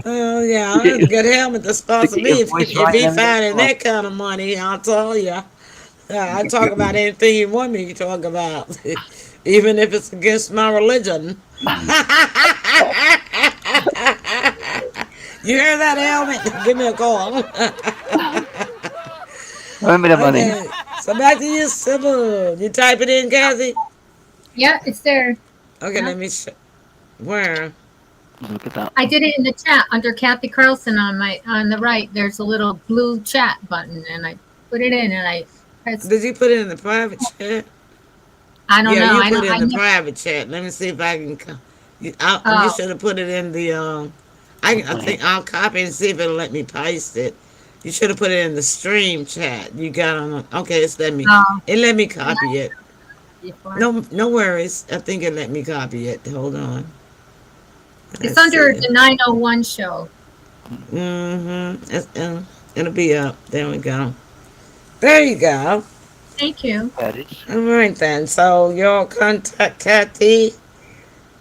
S1: Oh yeah, I'll have to get Helmet to
S6: to
S1: sponsor
S6: get
S1: me
S6: your
S1: if
S6: voice
S1: if
S6: right and
S1: he
S6: everything.
S1: finding that kind of money. I'll tell you. I talk about anything you want me to talk about, even if it's against my religion. You hear that, Helmet? Give me a call.
S6: Remember the money.
S1: Okay, so back to you, Sybil. You type it in, Kathy.
S5: yeah, it's there.
S1: Okay,
S5: Yeah.
S1: let me. Where?
S6: Look at that.
S5: I did it in the chat under Kathy Carlson on the right. There's a little blue chat button, and I put it in, and I pressed.
S1: Did you put it in the private chat?
S5: I don't
S1: Yeah,
S5: know.
S1: you
S5: I
S1: put
S5: don't.
S1: it in
S5: I
S1: the
S5: know.
S1: private chat. Let me see if I can. You
S5: Oh,
S1: should have put it in the. I think I'll copy and see if it'll let me paste it. You should have put it in the stream chat. You got on. Okay, it's let me.
S5: oh,
S1: It let me
S5: yeah,
S1: copy it.
S5: before.
S1: No, no worries. I think it let me copy it. Hold on.
S5: It's
S1: Let's
S5: under
S1: see.
S5: the 901 show.
S1: It'll be up. There we go. There you go.
S5: Thank you.
S6: There it is.
S1: All right then. So you'll contact Kathy,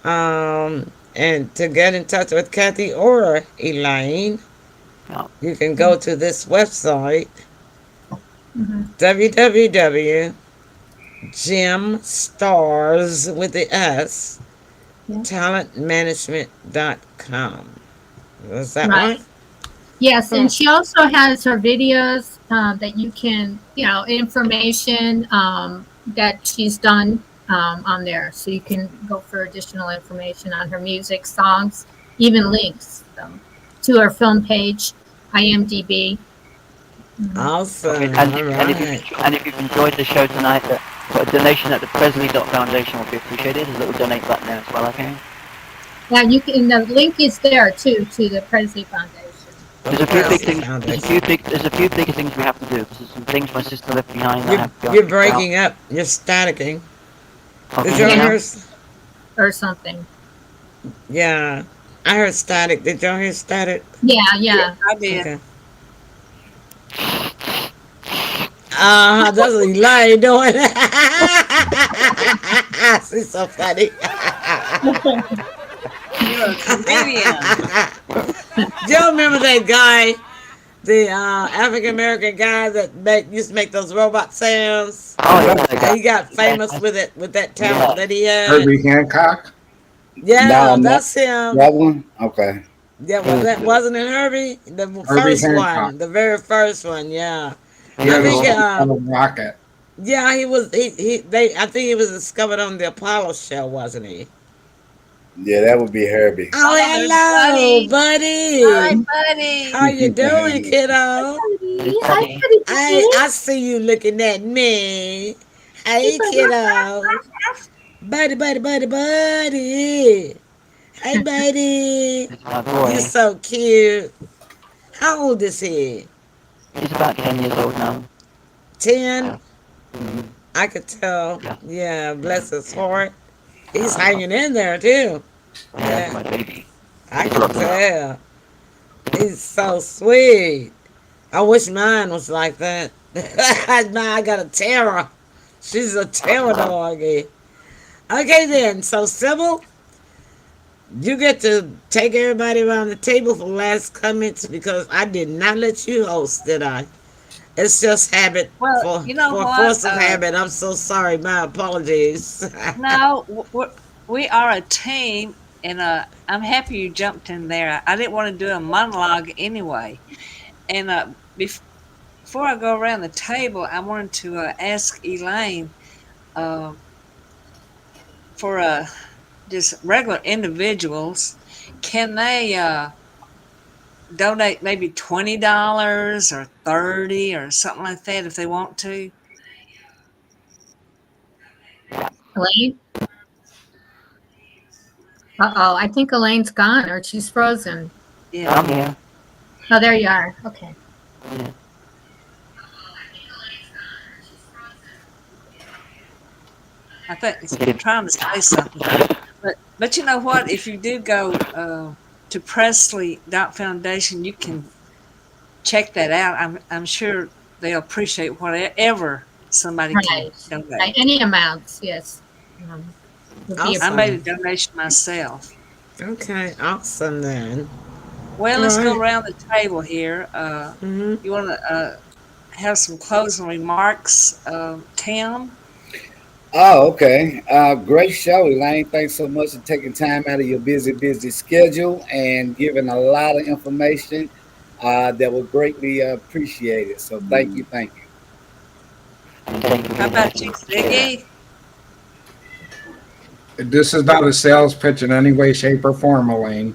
S1: and to get in touch with Kathy or Elaine,
S6: Yeah.
S1: you can go to this website,
S5: Mm-hmm.
S1: www.gemstars with the S
S5: Yeah.
S1: talentmanagement.com. Was that
S5: Right.
S1: right?
S5: Yes,
S1: Hmm.
S5: and she also has her videos that you can, information that she's done on there. So you can go for additional information on her music, songs, even links to her film page, IMDb. Mhm.
S6: Okay.
S1: Awesome.
S6: And
S1: All right.
S6: if you've enjoyed the show tonight, a donation at the Presley Foundation will be appreciated. There's a little donate button there as well. Okay.
S5: Yeah, you can. The link is there too to the Presley Foundation.
S6: There's a few big
S1: Presley
S6: things.
S1: Foundation.
S6: There's a few bigger things we have to do. There's some things my sister left behind that I
S1: You're,
S6: have to go
S1: you're
S6: and figure out.
S1: breaking up. You're staticking. Did
S6: Okay,
S1: y'all
S6: here
S1: hear?
S6: now.
S5: Or something.
S1: Yeah. I heard static. Did y'all hear static?
S5: Yeah,
S2: Yeah,
S5: yeah.
S2: I did.
S1: Okay. That's what Elaine doing. She's so funny.
S2: You're a comedian.
S1: Do you remember that guy, the African American guy that used to make those robot sounds?
S6: Oh yeah, that
S1: And
S6: guy.
S1: he got famous
S6: Yeah.
S1: with it, with that talent
S6: Yeah.
S1: that he had.
S4: Herbie Hancock.
S1: Yeah,
S3: No, not
S1: that's him.
S3: that one. Okay.
S1: Yeah,
S6: He was
S1: that
S6: good.
S1: wasn't it Herbie? The
S4: Herbie
S1: first
S4: Hancock.
S1: one, the very first one. Yeah,
S6: He
S4: He
S1: I
S6: was
S4: had a
S1: think.
S6: awesome.
S4: song on a rocket.
S1: Yeah, he was. I think he was discovered on the Apollo show, wasn't he?
S3: Yeah, that would be Herbie.
S1: Oh,
S2: There's
S1: hello,
S2: Buddy. Hi,
S1: buddy.
S2: buddy.
S1: How you doing, kiddo?
S6: It's
S5: Hi,
S6: funny.
S1: I see you looking at me. Hey, kiddo. Buddy, buddy, buddy, buddy. Hey, buddy.
S6: It's my
S1: You
S6: boy.
S1: so cute. How old is he?
S6: He's about 10 years old now.
S1: 10?
S6: Mhm.
S1: I could tell.
S6: Yeah.
S1: Yeah, bless his heart. He's hanging in there, too.
S6: Yeah, that's my baby.
S1: I
S6: He's
S1: can
S6: looking up.
S1: tell. He's so sweet. I wish mine was like that. I got a terror. She's a terror doggy. Okay then, so Sybil, you get to take everybody around the table for last comments because I did not let you host, did I? It's just habit
S2: Well,
S1: for
S2: you know
S1: for
S2: what?
S1: force of habit. I'm so sorry. My apologies.
S2: No, we are a team, and I'm happy you jumped in there. I didn't want to do a monologue anyway. And before I go around the table, I wanted to ask Elaine uh, for just regular individuals, can they donate maybe $20 or 30 or something like that if they want to?
S5: Elaine? Uh-oh, I think Elaine's gone or she's frozen.
S2: Yeah.
S6: I'm here.
S5: Oh, there you are. Okay.
S6: Yeah.
S2: I think it's trying to say something. But you know what? If you do go to Presley Foundation, you can check that out. I'm sure they'll appreciate whatever somebody can
S5: Right.
S2: donate.
S5: Right. Any amounts, yes. Would be
S1: Awesome.
S2: I made a
S5: appreciated.
S2: donation myself.
S1: Okay, awesome then.
S2: Well,
S1: All
S2: let's go
S1: right.
S2: around the table here.
S1: Mhm.
S2: You want to have some closing remarks, Tim?
S3: Oh, okay. Great show, Elaine. Thanks so much for taking time out of your busy schedule and giving a lot of information that was greatly appreciated. So thank you, thank you.
S6: Thank you
S2: How
S6: very much.
S2: about you,
S6: Appreciate that.
S2: Ziggy?
S4: This is not a sales pitch in any way, shape, or form, Elaine.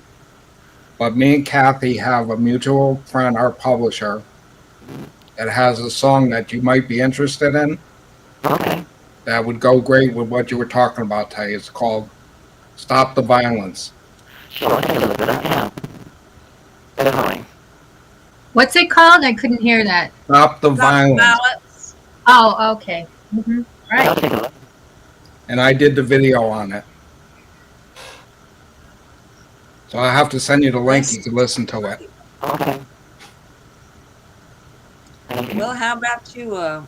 S4: But me and Kathy have a mutual friend, our publisher, that has a song that you might be interested in
S6: Okay.
S4: that would go great with what you were talking about today. It's called Stop the Violence.
S6: Sure, I'll take a look at that. Yeah. Definitely.
S5: What's it called? I couldn't hear that.
S4: Stop the
S2: Stop
S4: Violence.
S5: violence. Oh, okay. Mm-hmm.
S6: I'll
S5: Right.
S6: take a look.
S4: And I did the video on it. So I have to send you the link. You can listen to it.
S6: Okay. Thank you.
S2: Well, how about you,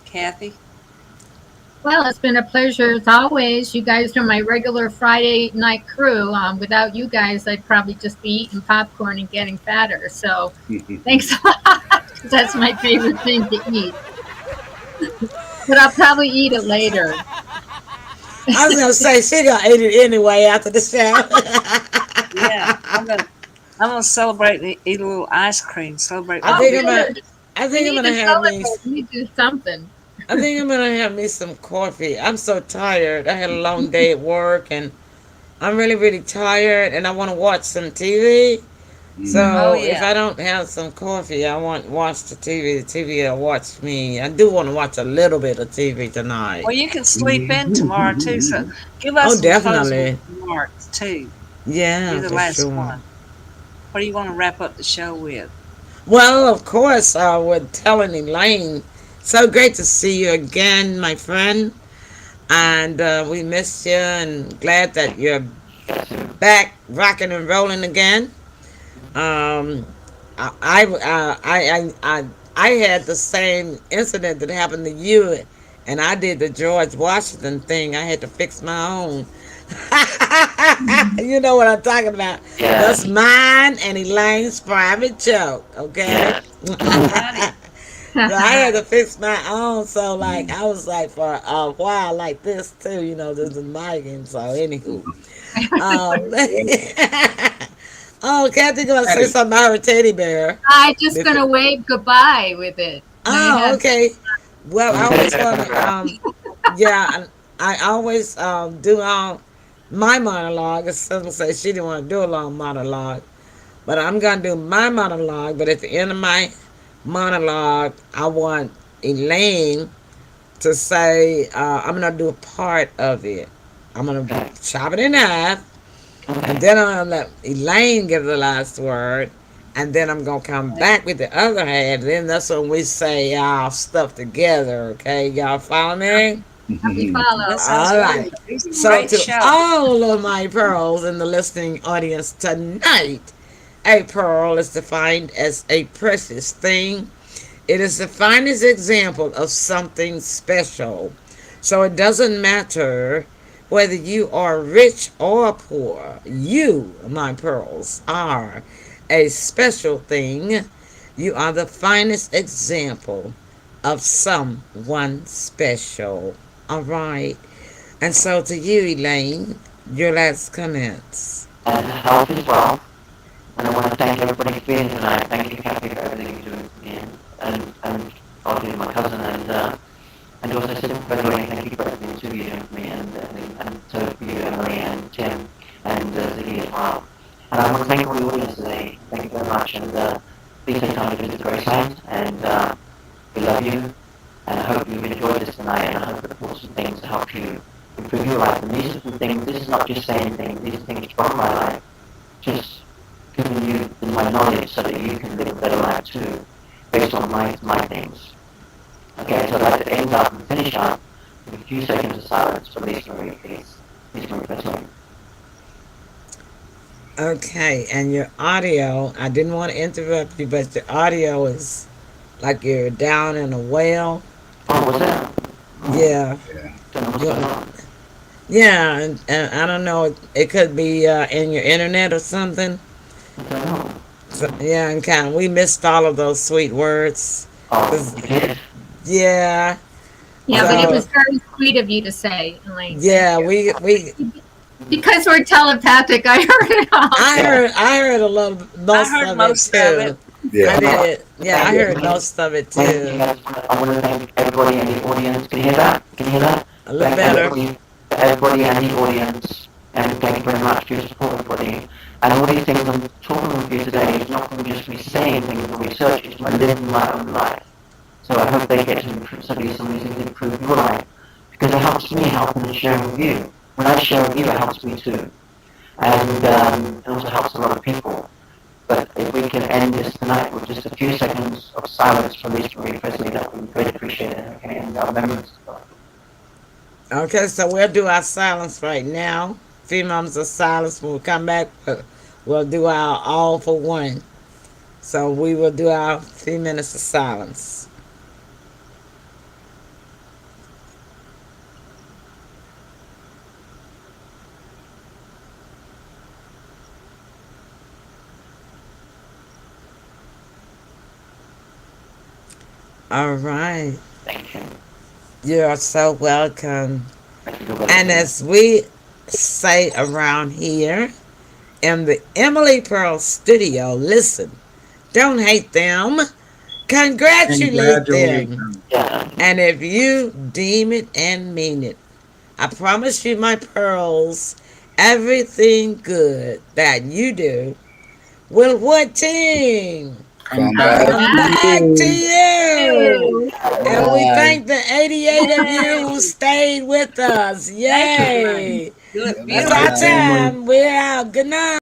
S2: Kathy?
S5: Well, it's been a pleasure as always. You guys are my regular Friday night crew. Without you guys, I'd probably just be eating popcorn and getting fatter. So thanks a lot, 'cause that's my favorite thing to eat. But I'll probably eat it later.
S1: I was gonna say she gonna eat it anyway after the show.
S2: Yeah, I'm gonna celebrate and eat a little ice cream. Celebrate
S1: I
S2: my
S5: Oh,
S1: think I'm
S2: victory.
S1: gonna.
S5: good.
S1: I
S5: We
S1: think I'm
S5: need
S1: gonna
S5: to
S1: have me.
S5: celebrate. We need to do something.
S1: I think I'm gonna have me some coffee. I'm so tired. I had a long day at work, and I'm really, really tired, and I want to watch some TV.
S2: Oh
S1: So if
S2: yeah.
S1: I don't have some coffee, I want to watch the TV. The TV will watch me. I do want to watch a little bit of TV tonight.
S2: Well, you can sleep in tomorrow too. So give
S1: Oh,
S2: us some closing
S1: definitely.
S2: remarks too.
S1: Yeah,
S2: You're the
S1: for
S2: last
S1: sure.
S2: one. What do you want to wrap up the show with?
S1: Well, of course, with telling Elaine, so great to see you again, my friend. And we missed you, and glad that you're back rocking and rolling again. Um, I had the same incident that happened to you, and I did the George Washington thing. I had to fix my own. You know what I'm talking about. That's
S6: Yeah.
S1: mine and Elaine's private joke, okay?
S6: Yeah.
S2: All righty.
S1: So I had to fix my own. So like I was like for a while like this too, this is Megan. So anywho, um, oh, Kathy gonna say
S4: Eddie.
S1: something about her teddy bear.
S5: I just
S1: Before.
S5: gonna wave goodbye with it. I
S1: Oh,
S5: have.
S1: okay. Well, I always want to.
S6: Yeah.
S1: Yeah, I always do all my monologue. As someone say she didn't want to do a long monologue, but I'm gonna do my monologue. But at the end of my monologue, I want Elaine to say, I'm gonna do a part of it. I'm gonna
S6: Okay.
S1: chop it in half, and
S6: Okay.
S1: then I'm gonna let Elaine give the last word, and then I'm gonna come
S2: Okay.
S1: back with the other half. Then that's when we say our stuff together. Okay, y'all follow me?
S5: Happy follow.
S2: That sounds
S1: All
S2: good.
S1: right.
S2: It's a
S1: So
S2: great
S1: to
S2: show.
S1: all of my pearls in the listening audience tonight, a pearl is defined as a precious thing. It is the finest example of something special. So it doesn't matter whether you are rich or poor. You, my pearls, are a special thing. You are the finest example of someone special. All right. And so to you, Elaine, your last comments.
S6: And health as well. And I want to thank everybody for being tonight. Thank you, Kathy, for everything you're doing for me, and obviously my cousin, and also Sid, by the way, thank you for everything too you're doing for me, and so for you, Emily, and Tim, and Ziggy as well. And I want to thank all the audience today. Thank you very much, and please take time to visit the Graceland, and we love you, and I hope you've enjoyed this tonight, and I hope it brought some things to help you improve your life. And these are some things, this is not just saying things, these are things from my life, just giving you my knowledge so that you can live a better life too, based on my things. Okay, so I'd like to end up and finish up with a few seconds of silence for Lisa Marie, please. Lisa Marie Presley.
S1: Okay, and your audio, I didn't want to interrupt you, but your audio is like you're down in a well.
S6: Oh, what's that? Oh,
S1: Yeah.
S3: Yeah.
S6: don't know what's
S1: Yeah,
S6: going on.
S1: yeah, and I don't know, it could be in your internet or something.
S6: I don't know.
S1: So, yeah, and kind of, we missed all of those sweet words.
S6: Oh,
S1: 'Cause,
S6: you did?
S1: yeah,
S5: Yeah, but it
S1: so,
S5: was very sweet of you to say, Elaine. Thank
S1: yeah,
S5: you. Because we're telepathic, I heard it all.
S6: Yeah.
S1: I heard a little,
S2: I
S1: most
S2: heard
S1: of it
S2: most of it.
S1: too. I
S3: Yeah.
S1: did. Yeah, I
S6: Thank
S1: heard
S6: you.
S1: most of it
S6: Thank you
S1: too.
S6: guys. I want to thank everybody in the audience. Can you hear that? Can you hear that?
S1: A little
S6: Thank
S1: better.
S6: everybody in the audience, and thank you very much for your support, everybody. And all these things I'm talking with you today is not from just me saying things or research, it's my living my own life. So I hope they get to improve, some of these things improve your life, because it helps me helping and sharing with you. When I share with you, it helps me too. And it also helps a lot of people. But if we can end this tonight with just a few seconds of silence for Lisa Marie Presley, that would be great appreciated, okay? And our remembrance of God.
S1: Okay, so we'll do our silence right now. 3 moments of silence. When we come back, we'll do our all for one. So we will do our 3 minutes of silence. All right.
S6: Thank you.
S1: You are so welcome.
S6: Thank you for
S1: And
S6: listening.
S1: as we say around here in the Emily Pearl studio, listen, don't hate them, congratulate them.
S4: Congratulations.
S6: Yeah.
S1: And if you deem it and mean it, I promise you, my pearls, everything good that you do will what team?
S4: Come
S3: Come
S4: back
S3: back
S5: Come
S3: to
S4: to
S5: back
S1: Back to
S3: you.
S1: you.
S5: to
S1: And we
S3: Right.
S1: thank the 88 of you who
S5: Yay.
S1: stayed with us.
S2: Thank you, Elaine.
S1: Yay.
S2: Do it
S3: Good
S1: That's
S4: Good
S1: our
S4: night,
S2: beautifully.
S3: night.
S4: family.
S1: time. We're out. Good night.